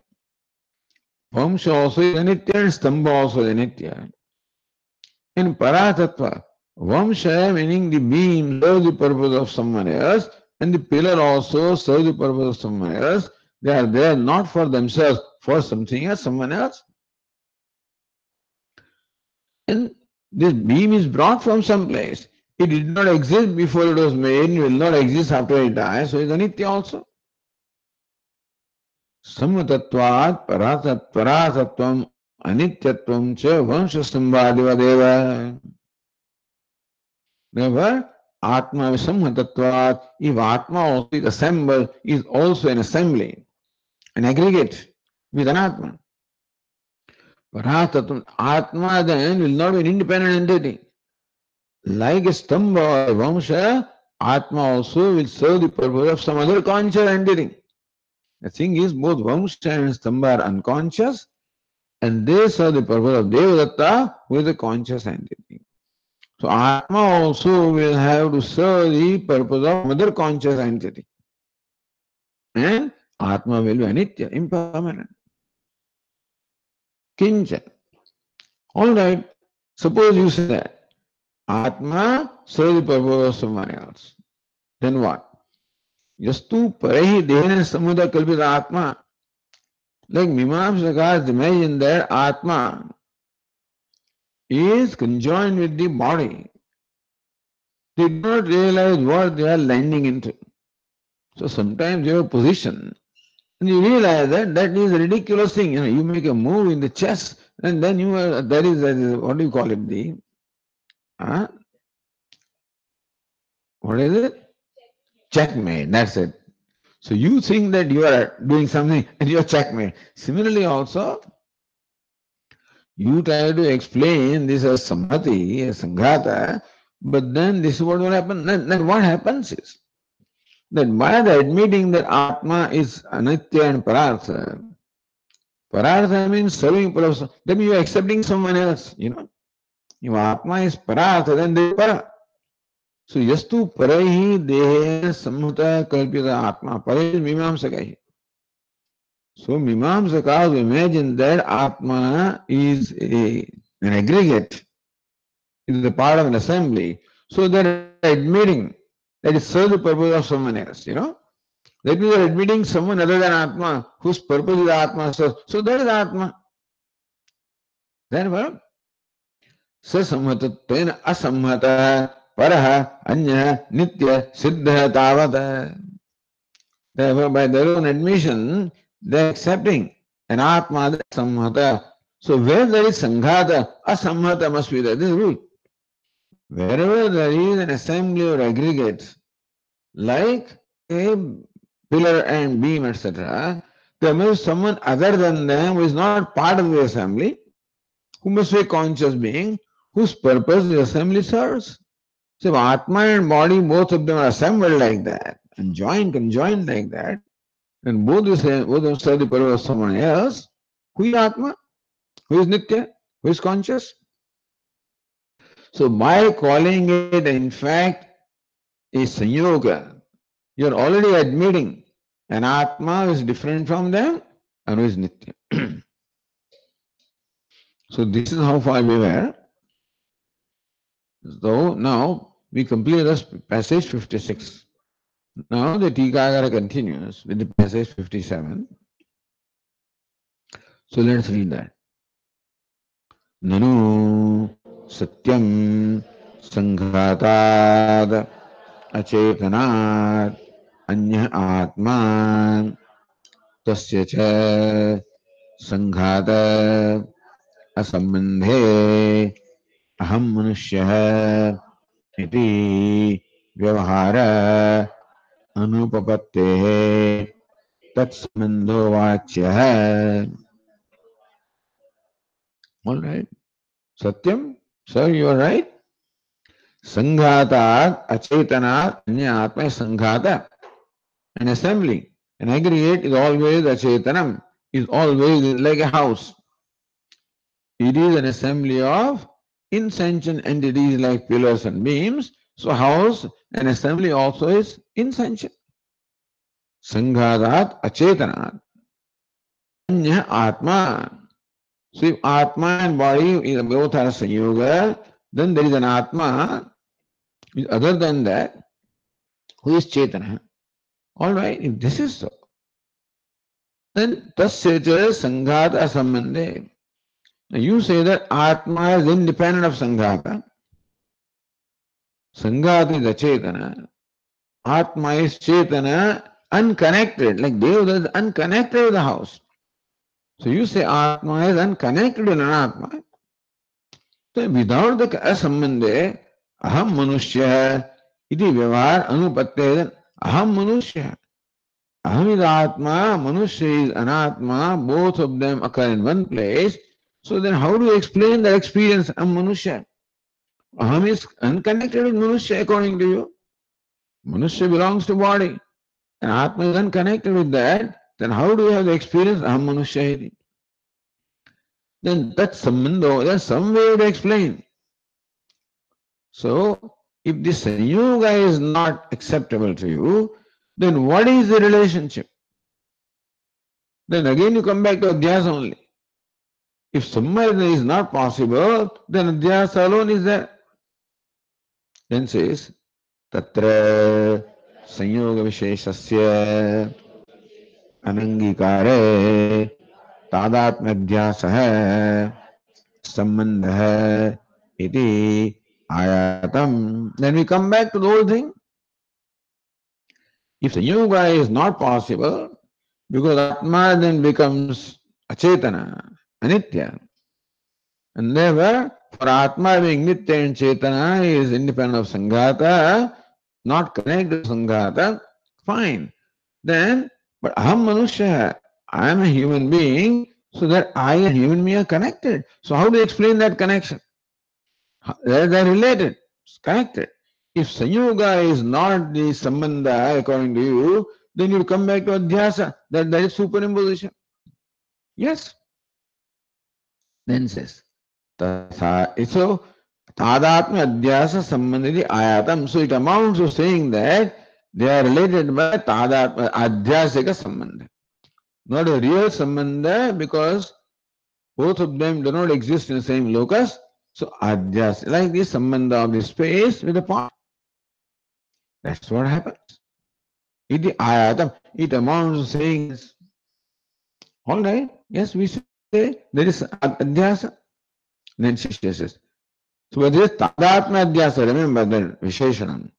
Vamsha also is anitya and stambha also is anitya. In paratattva, vamsha meaning the beam serves the purpose of someone else and the pillar also serves the purpose of someone else. They are there not for themselves, for something else, someone else. And this beam is brought from some place. It did not exist before it was made, it will not exist after it dies, so it's anitya also. Samatattvat paratatvam anityatvam cha vamshastambhadivadeva. Therefore, Atma Visamhatatvat, if Atma also is assembled, is also an assembly, an aggregate with an Atma. Paratattvam, Atma then will not be an independent entity. Like a stambha or a vamsha, Atma also will serve the purpose of some other conscious entity. The thing is, both vamsha and stambha are unconscious, and they serve the purpose of Devadatta, who is a conscious entity. So Atma also will have to serve the purpose of mother conscious entity. And Atma will be anitya, impermanent. Kincha. Alright, suppose you say that Atma serves the purpose of someone else. Then what? Yastu parehi dehena samudha kalpita Atma. Like Mimamsakas imagine that Atma is conjoined with the body. They do not realize what they are landing into. So sometimes your position, and you realize that that is a ridiculous thing. You make a move in the chest, and then you are, that is what do you call it? Uh, what is it? Checkmate. That's it. So you think that you are doing something and you are checkmate. Similarly, also, you try to explain this as samhati, as sanghata, but then this is what will happen. Then what happens is that by the admitting that Atma is anitya and parartha, parartha means serving purpose. That means you are accepting someone else. If Atma is parartha, then there is para. So yastu paraihi dehe samhuta kalpita Atma. Para is mimamsaka. So mimamsakas imagine that Atma is an aggregate, is a part of an assembly. So they are admitting that it serves the purpose of someone else. That means you are admitting someone other than Atma, whose purpose is Atma. So that is Atma. Therefore, ससंहतत्वेन असंहतः परः अन्यः नित्य सिद्धः तावत्. Therefore, by their own admission, they are accepting an Atma that is samhata. So where there is sanghata, asamhata must be there. This is rule. Wherever there is an assembly or aggregate, like a pillar and beam, etc., there must be someone other than them who is not part of the assembly, who must be a conscious being, whose purpose the assembly serves. So if Atma and body, both of them are assembled like that, and conjoined like that, then both of them serve the purpose of someone else. Who is Atma? Who is Nitya? Who is conscious? So by calling it in fact a sanyoga, you are already admitting an Atma is different from them and who is Nitya. So this is how far we were. So now we complete this passage 56. Now the Tikagara continues with the passage 57. So let's read that. Nanu satyam sanghatad acetanat anya atma tasya cha sanghata asambandhe aham manushya iti vyavahara अनुपपत्तेः तत्संबंधो वाच्यः. All right. Satyam, sir, you are right. Sanghatat, acetanat, anya atma is sanghata. An assembly, an aggregate is always acetanam, is always like a house. It is an assembly of insentient entities like pillars and beams. So house and assembly also is insentient. Sanghadat acetanat. Anya atma. So if atma and body both are sanyoga, then there is an atma other than that who is chetana. Alright, if this is so, then tasya sanghata sambandhe. Now you say that atma is independent of sanghata. Sanghata is achetana. Atma is chetana, unconnected, like Devada is unconnected with the house. So you say Atma is unconnected with Anatma. So without the asambandhe, aham manushya iti vyavahar anupatte, aham manushya. Aham is Atma, manushya is Anatma, both of them occur in one place. So then how do you explain that experience, aham manushya? Aham is unconnected with manushya according to you. Manushya belongs to body. And Atma is unconnected with that, then how do you have the experience aham manushya? Then that's sambandho, there's some way to explain. So, if this yoga is not acceptable to you, then what is the relationship? Then again you come back to adhyasa only. If sammayana is not possible, then adhyasa alone is there. Then says, tatra संयोग विशेषस्य अनंगीकारे तादात्म्यध्यासः संबंधः इति ayatam. Then we come back to the whole thing. If Sanyuga is not possible, because Atma then becomes achetana, anitya. And therefore, for Atma being nitya and chetana is independent of sanghata, not connected to sanghata, fine. Then, but aham manusya, I am a human being, so that I and human being are connected. So how do you explain that connection? They're related, it's connected. If Sanyuga is not the sambandha according to you, then you come back to adhyasa, that is superimposition. Yes. Then says, so tadatma adhyasa sambandhiti ayatam. So it amounts to saying that they are related by tadatma adhyasika sambandha. Not a real sambandha because both of them do not exist in the same locus. So adhyasa, like this sambandha of the space with the point. That's what happens. Iti ayatam. It amounts to saying this. All right. Yes, we say there is adhyasa. Then Shishya says. So whether it is tadatma adhyasa, remember that visheshanam.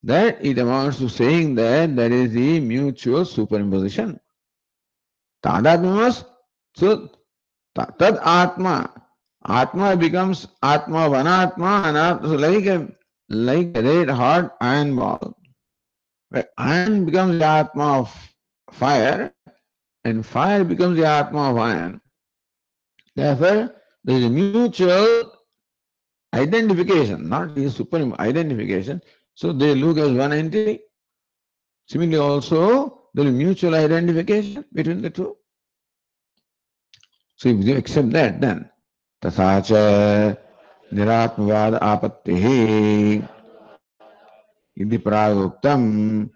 That it amounts to saying that there is the mutual superimposition. Tadatma was so tad atma. Atma becomes atma of anatma, anatma so like a red hot iron ball. Where iron becomes the atma of fire, and fire becomes the atma of iron. Therefore, there is a mutual identification, not the super identification. So they look as one entity. Similarly, also there is mutual identification between the two. So if you accept that, then tasacha niratmavad apattihi iti praguktam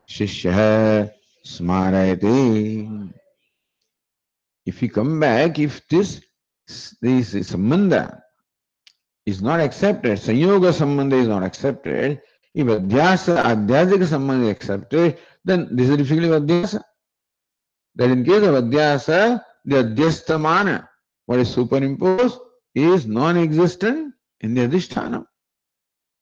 shishya smarayati. If you come back, if this sambandha is not accepted, sanyoga sambandha is not accepted, if adhyasika sambandha is accepted, then this is difficult with adhyasa. That in case of adhyasa, the adhyastamana, what is superimposed, is non-existent in the adhisthana.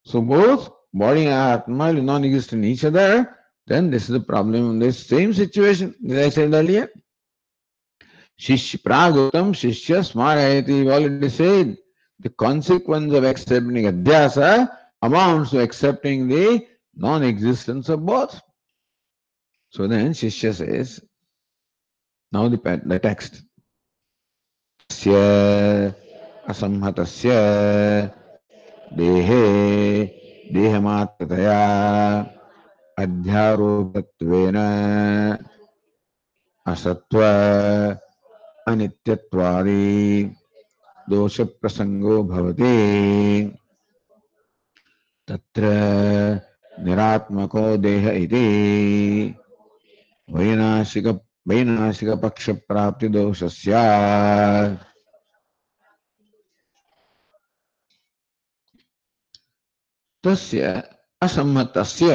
So both body and atma will non-exist in each other, then this is the problem in this same situation that I said earlier. Shishya pragutam shishya smarayati, we already said. The consequence of accepting adhyasa amounts to accepting the non-existence of both. So then Shishya says, now the text. Tasya asamhatasya dehe dehamatrataya adhyaropatvena asatva anityatvari दोष प्रसंगो भवति तत्र निरात्मको देह इति वैनाशिक वैनाशिक पक्ष प्राप्ति दोषस्य तस्य असम्मतस्य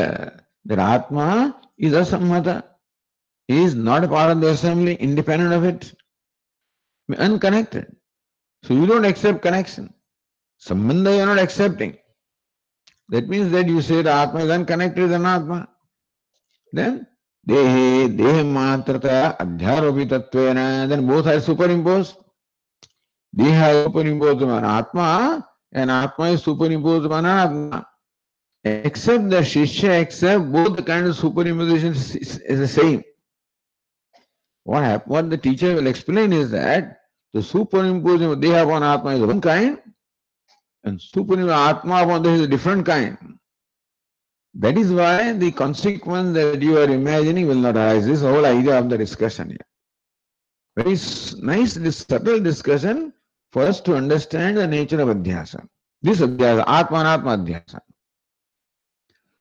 that Atma is asammata. He is not a part of the assembly, independent of it, unconnected. So you don't accept connection. Sambandha you are not accepting. That means that you say the Atma is unconnected with Anatma. Then dehe matrata adhyaropitattvena, then both are superimposed. Deha is superimposed on Atma and Atma is superimposed on Anatma. Except the Shishya, except both the kind of superimposition is the same. What the teacher will explain is that the superimposition of Deha upon Atma is one kind and superimposition Atma upon Deha is a different kind. That is why the consequence that you are imagining will not arise. This is the whole idea of the discussion here. Very nice, this subtle discussion for us to understand the nature of Adhyasa. This Adhyasa, Atma and Atma Adhyasa.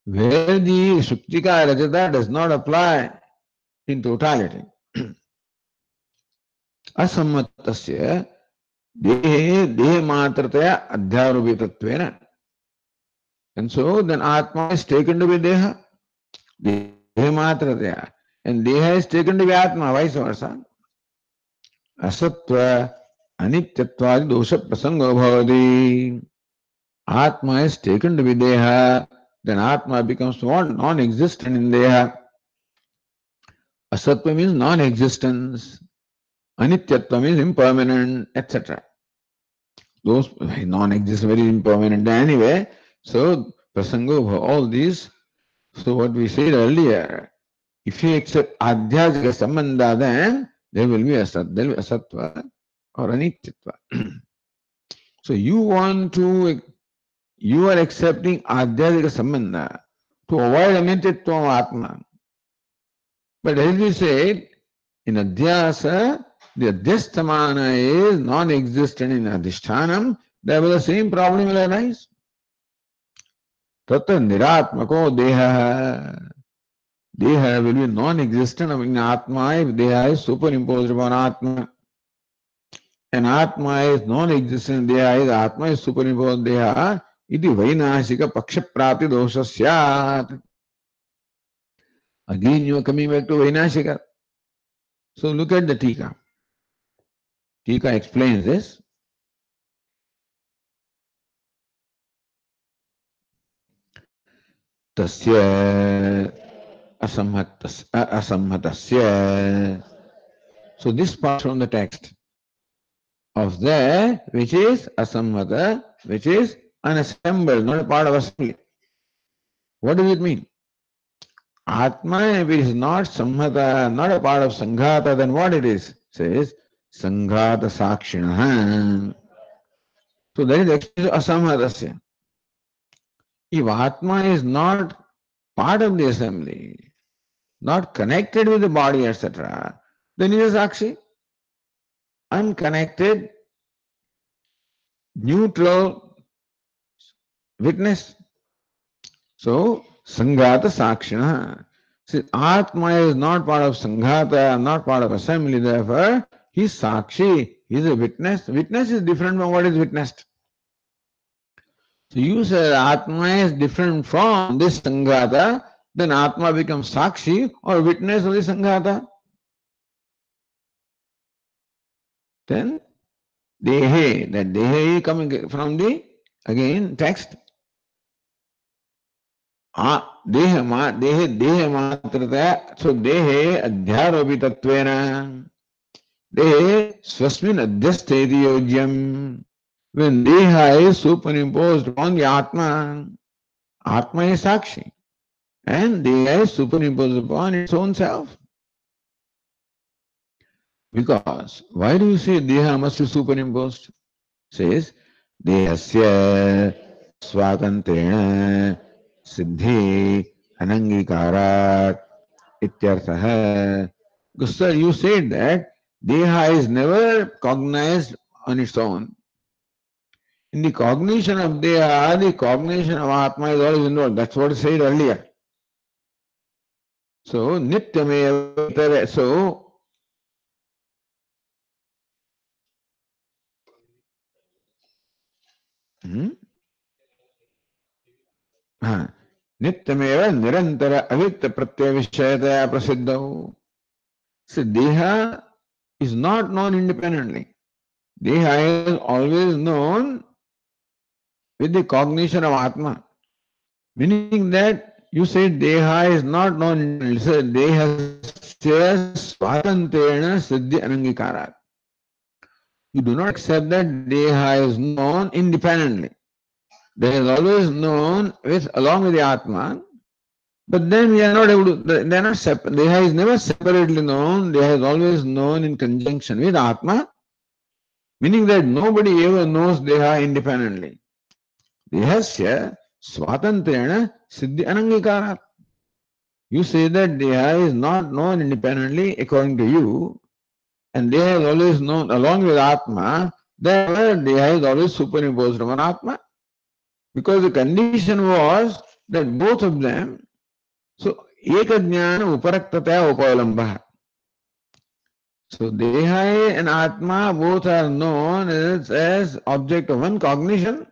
Where the Shuktika Rajata does not apply in totality. Asammatasya dehe matrataya adhyaropitattvena. And so then Atma is taken to be Deha. Dehe matrataya. And Deha is taken to be Atma, vice versa. Asatva anityatvad dosha prasango bhavati. Atma is taken to be Deha. Then Atma becomes what? Non-existent in Deha. Asatva means non-existence. Anityatva means impermanent, etc. Those non-existent, very impermanent. Anyway, so prasango, all these. So what we said earlier, if you accept adhyasika sambandha, then there will be asatva or anityatva. So you are accepting adhyasika sambandha to avoid anityatva of Atma. But as we said, in adhyasa, the adhyastamana is non-existent in adhishtanam, therefore the same problem will arise. Tatra niratmako deha. Deha will be non-existent in Atma if Deha is superimposed upon Atma. And Atma is non-existent in Deha if Atma is superimposed on Deha. Iti vainashika paksha prapti dosha syat. Again you are coming back to vainashika. So look at the Tika. Tika explains this. Tasya asamhatasya. So this part from the text of there, which is asamhata, which is unassembled, not a part of assembly. What does it mean? Atma, if it is not samhata, not a part of sanghata, then what it is? It says sanghata sakshina. So that is actually asamhatasya. If Atma is not part of the assembly, not connected with the body, etc., then it is Sakshi. Unconnected, neutral witness. So, Sanghata Sakshina. See, Atma is not part of Sanghata, not part of assembly, therefore, he is Sakshi, he is a witness. Witness is different from what is witnessed. So you say Atma is different from this Sanghata, then Atma becomes Sakshi or witness of the Sanghata. Then Dehe, that Dehe coming from the, again, text. Dehe matrata, so Dehe adhyaropitattvena. Dehe swasmin adhyastheti yojyam. When Deha is superimposed upon the Atma, Atma is Sakshi. And Deha is superimposed upon its own self. Because, why do you say Deha must be superimposed? Says, Dehasya swatantrena siddhi anangikarat ityarthaha. Because sir, you said that Deha is never cognized on its own. In the cognition of Deha, the cognition of Atma is always involved. That's what I said earlier. So, Nityameva, so, hmm? Nityameva Nirantara Avitya Pratyaya Vishayataya Prasiddhav. So, Deha is not known independently. Deha is always known with the cognition of Atma. Meaning that you say Deha is not known independently. So, Dehasya Swatantrena Siddhi Anangikarat. You do not accept that Deha is known independently. They is always known with along with the Atma, but then we are not able to, they are not separate. Deha is never separately known, Deha is always known in conjunction with Atma, meaning that nobody ever knows Deha independently. Dehasya swatantrena siddhi anangikarat. You say that Deha is not known independently according to you, and Deha is always known along with Atma, therefore Deha is always superimposed on Atma. Because the condition was that both of them, so ekajnana uparaktataya upavalambaha. So Deha and Atma both are known as object of one cognition,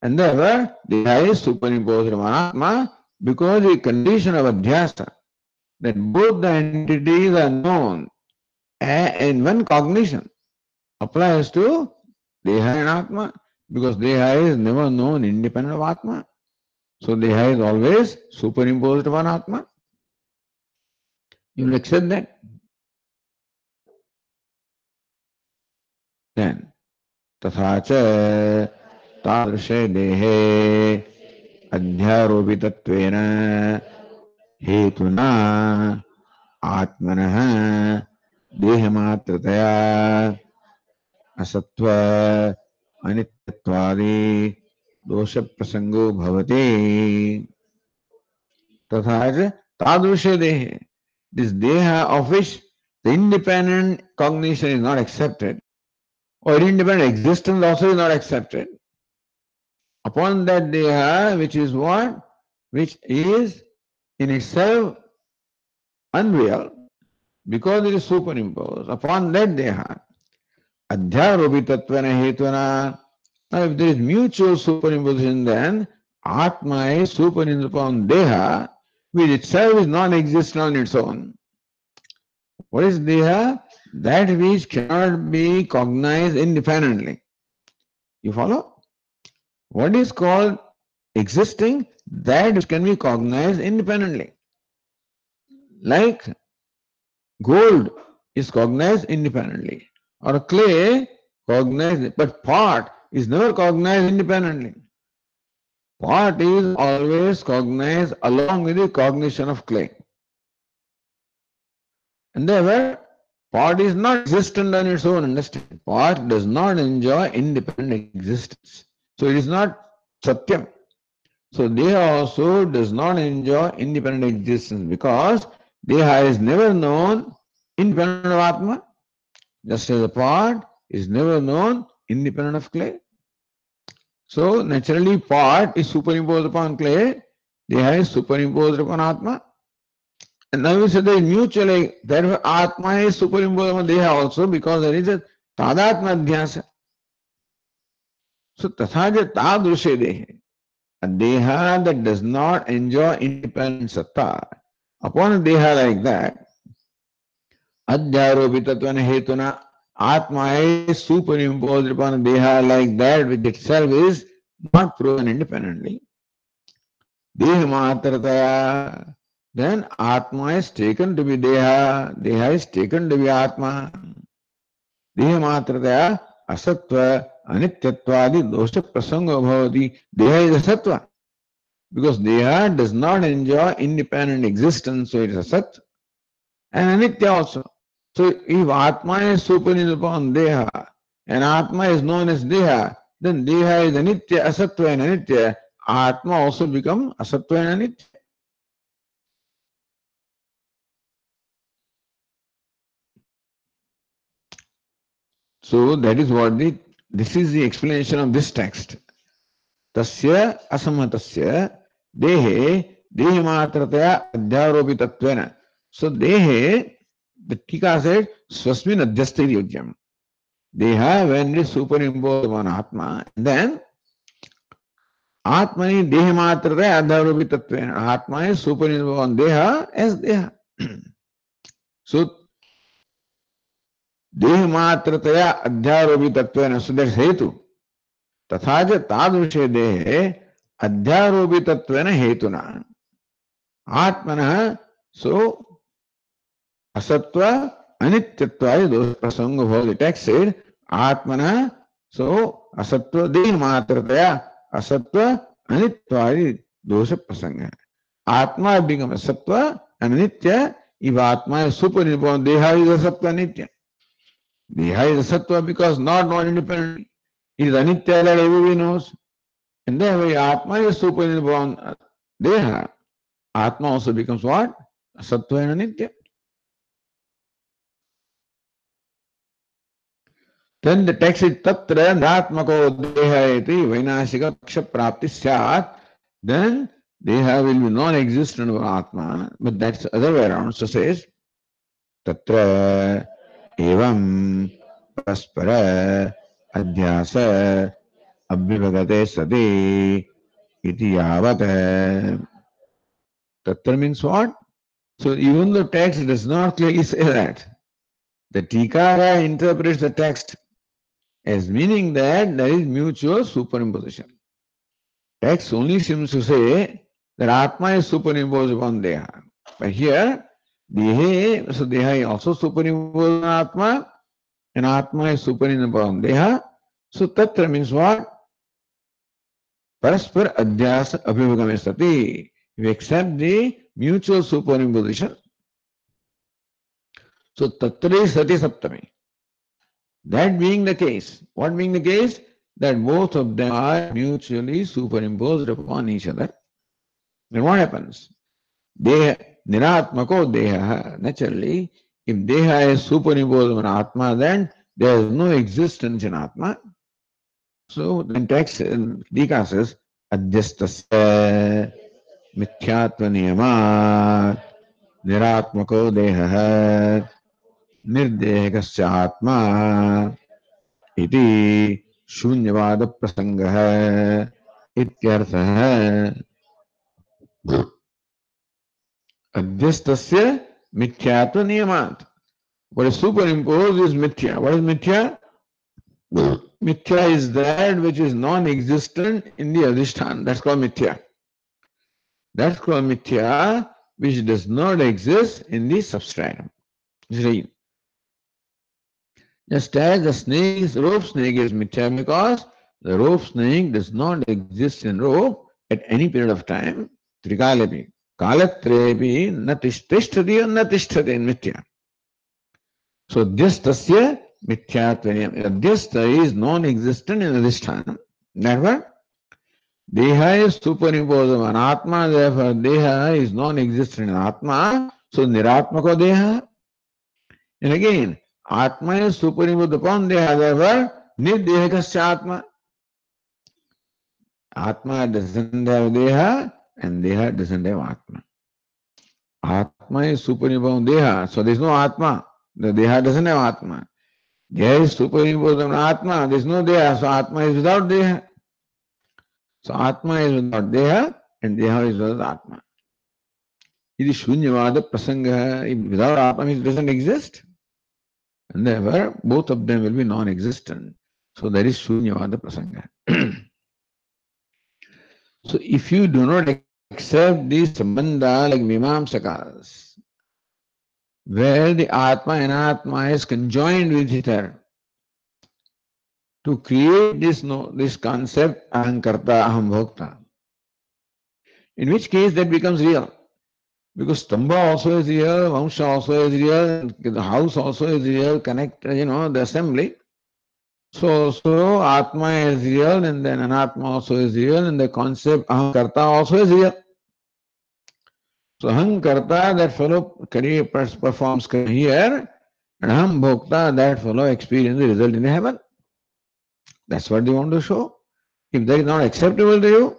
and therefore Deha is superimposed on Atma because the condition of adhyasa, that both the entities are known in one cognition, applies to Deha and Atma, because Deha is never known independent of Atma. So Deha is always superimposed upon Atma. You will accept that. Then, तथा च तादृशे देहे अध्यारोपितत्वेन हेतुना आत्मनः देहमात्रतया असत्व अनित्यत्वादि दोषप्रसंगो भवति तथा च तादृशे देहे. This deha of which the independent cognition is not accepted, or independent existence also is not accepted. Upon that deha, which is what? Which is in itself unreal, because it is superimposed. Upon that deha, adhyaropitattvana hetuna. Now if there is mutual superimposition, then Atma is superimposed upon deha, which itself is non-existent on its own. What is deha? That which cannot be cognized independently. You follow? What is called existing? That which can be cognized independently. Like gold is cognized independently, or clay cognized, but pot is never cognized independently. Pot is always cognized along with the cognition of clay. And therefore, pot is not existent on its own, understand? Pot does not enjoy independent existence. So it is not Satyam. So Deha also does not enjoy independent existence because Deha is never known independent of Atma, just as a pot is never known independent of clay. So naturally pot is superimposed upon clay, Deha is superimposed upon Atma. And now we say that mutually, therefore Atma is superimposed on Deha also because there is a Tadatma Dhyasa. So Tathaja Tadrushe Dehe. A Deha that does not enjoy independent Satta. Upon a Deha like that, Adhyaropitattvana Hetuna, Atma is superimposed upon a Deha like that which itself is not proven independently. Deha Matrataya. Then Atma is taken to be Deha, Deha is taken to be Atma. Deha Matrataya Asatva Anityattvadi Dosha Prasanga Bhavati. Deha is Asatva. Because Deha does not enjoy independent existence, so it is Asat. And Anitya also. So if Atma is superimposed upon Deha, and Atma is known as Deha, then Deha is Anitya, Asatva and Anitya. Atma also become Asatva and Anitya. So that is what the this is the explanation of this text. Tasya asamhatasya dehe dehi matrataya adhyaropitattvena. So dehe, the Tika said, swasmin adhyastha yudyam. Deha, when it is superimposed upon Atma, and then Atmani deha matrataya adhyaropitattvena. Atma is superimposed on deha as deha. So देह मात्रतया अध्यारोपितत्वेन, so that's हेतु. तथा च तादृशे देहे अध्यारोपितत्वेन हेतुना आत्मनः सो असत्व अनित्यत्वादि दोष प्रसंग हो. The text said आत्मनः सो असत्व देह मात्रतया असत्व अनित्वादि दोष प्रसंग है. आत्मा becomes asatva and anitya if atma is superimposed. Deha is asatva anitya. Deha is asatva because not independent. It is anitya that everybody knows. And then Atma is superimposed on Deha. Atma also becomes what? Asatva and anitya. Then the text is Tatra Natmako Deha iti Vainashika Paksha Prapti Syat. Then Deha will be non-existent of Atma. But that's the other way around. So says Tatra Evam Praspara Adhyasa Abhivagate Sati iti yavat. Tatra means what? So even the text does not clearly say that. The Tikara interprets the text as meaning that there is mutual superimposition. Text only seems to say that Atma is superimposed upon Deha. But here, Deha, so Deha is also superimposed on Atma, and Atma is superimposed upon Deha. So Tatra means what? Paraspar adhyasa abhivagame sati. We accept the mutual superimposition. So tatra sati saptami. That being the case, what being the case? That both of them are mutually superimposed upon each other. Then what happens? Deha, niratmako deha. Naturally, if deha is superimposed on Atma, then there is no existence in Atma. So then text Dika says, adhyastasya मिथ्यात्व नियमात् निरात्मको देहः निर्देहकस्य आत्मा इति शून्यवाद प्रसंगः इत्यर्थः. अध्यस्तस्य मिथ्यात्व नियमात्. What is superimposed is mithya. What is mithya? Mithya is that which is non-existent in the adhishthana. That's called mithya. That's called mithya, which does not exist in the substratum. Just as the rope snake is mithya because the rope snake does not exist in rope at any period of time. Trikalepi. Kalatrepi na tishtati or na tishtati in mithya. So this tasya mithyatva. This is non-existent in adhishthana. Never. Deha is superimposed on Atma, therefore Deha is non-existent in Atma, so Niratmako Deha. And again, Atma is superimposed upon Deha, therefore Nirdehakasya Atma. Atma doesn't have Deha and Deha doesn't have Atma. Atma is superimposed on Deha, so there is no Atma. The Deha doesn't have Atma. Deha is superimposed on Atma, there is no Deha, so Atma is without Deha. So Atma is without Deha and Deha is without Atma. It is Shunyavada Prasanga. Without Atma it doesn't exist. And therefore both of them will be non-existent. So there is Shunyavada Prasanga. So if you do not accept this Sambandha like Mimamsakas, where the Atma and Atma is conjoined with each other, to create this concept aham karta, aham bhokta. In which case that becomes real. Because Stambha also is real, Vamsha also is real, the house also is real, the assembly. So Atma is real and then Anatma also is real and the concept aham karta also is real. So aham karta, that fellow performs here, and aham bhokta, that fellow experiences the result in heaven. That's what they want to show. If that is not acceptable to you,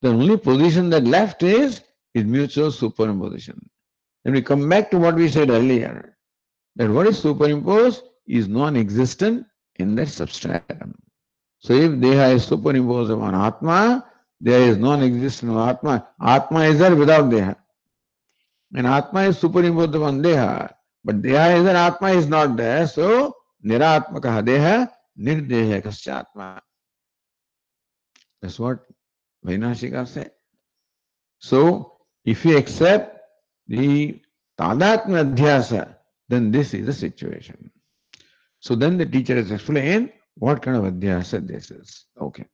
the only position that left is mutual superimposition. Then we come back to what we said earlier, that what is superimposed is non-existent in that substratum. So if Deha is superimposed upon Atma, there is non-existent of Atma. Atma is there without Deha. And Atma is superimposed upon Deha. But Deha is there, Atma is not there. So Niratmakaha Deha, Nirdeha Kaschatma. That's what Vainashika said. So if you accept the Tadatma Adhyasa, then this is the situation. So then the teacher has explained what kind of Adhyasa this is. Okay.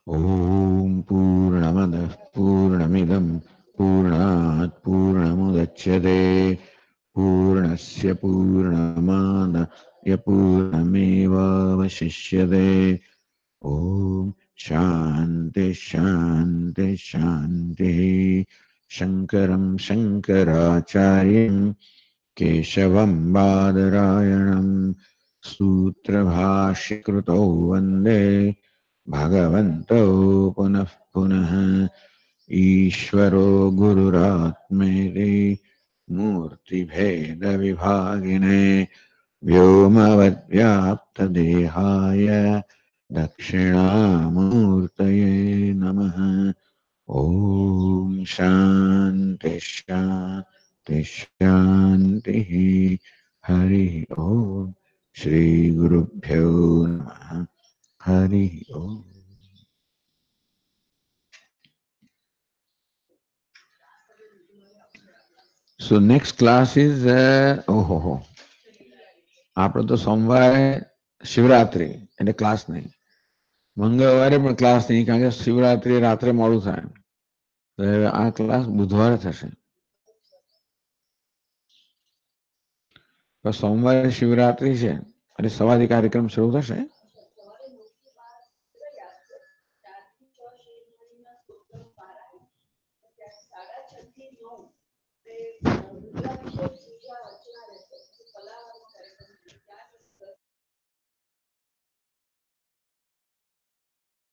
Om Purnamada Purnamidam Purnat Purnamudachyate Purnasya Purnamada Yapurnameva Vashishyate Om Shanti Shanti Shanti Shankaram Shankaracharyam Keshavam Badarayanam Sutrabhashikruto Vande Bhagavantau Punah Punah Ishvaro Gururatmeri Murti Bheda Vibhagine Vyomavadvyaptadehaya Dakshinamurtaye Namaha Om Shanti Shanti Shanti Hari Om Shri Gurubhyo Namaha Hari Om. So next class is આપણે તો સોમવારે શિવરાત્રી એટલે class નહીં, મંગળવારે પણ class નહીં કારણ કે શિવરાત્રી રાત્રે મોડું થાય. આ ક્લાસ બુધવારે થશે. સોમવારે શિવરાત્રી છે એટલે સવારથી કાર્યક્રમ શરૂ થશે.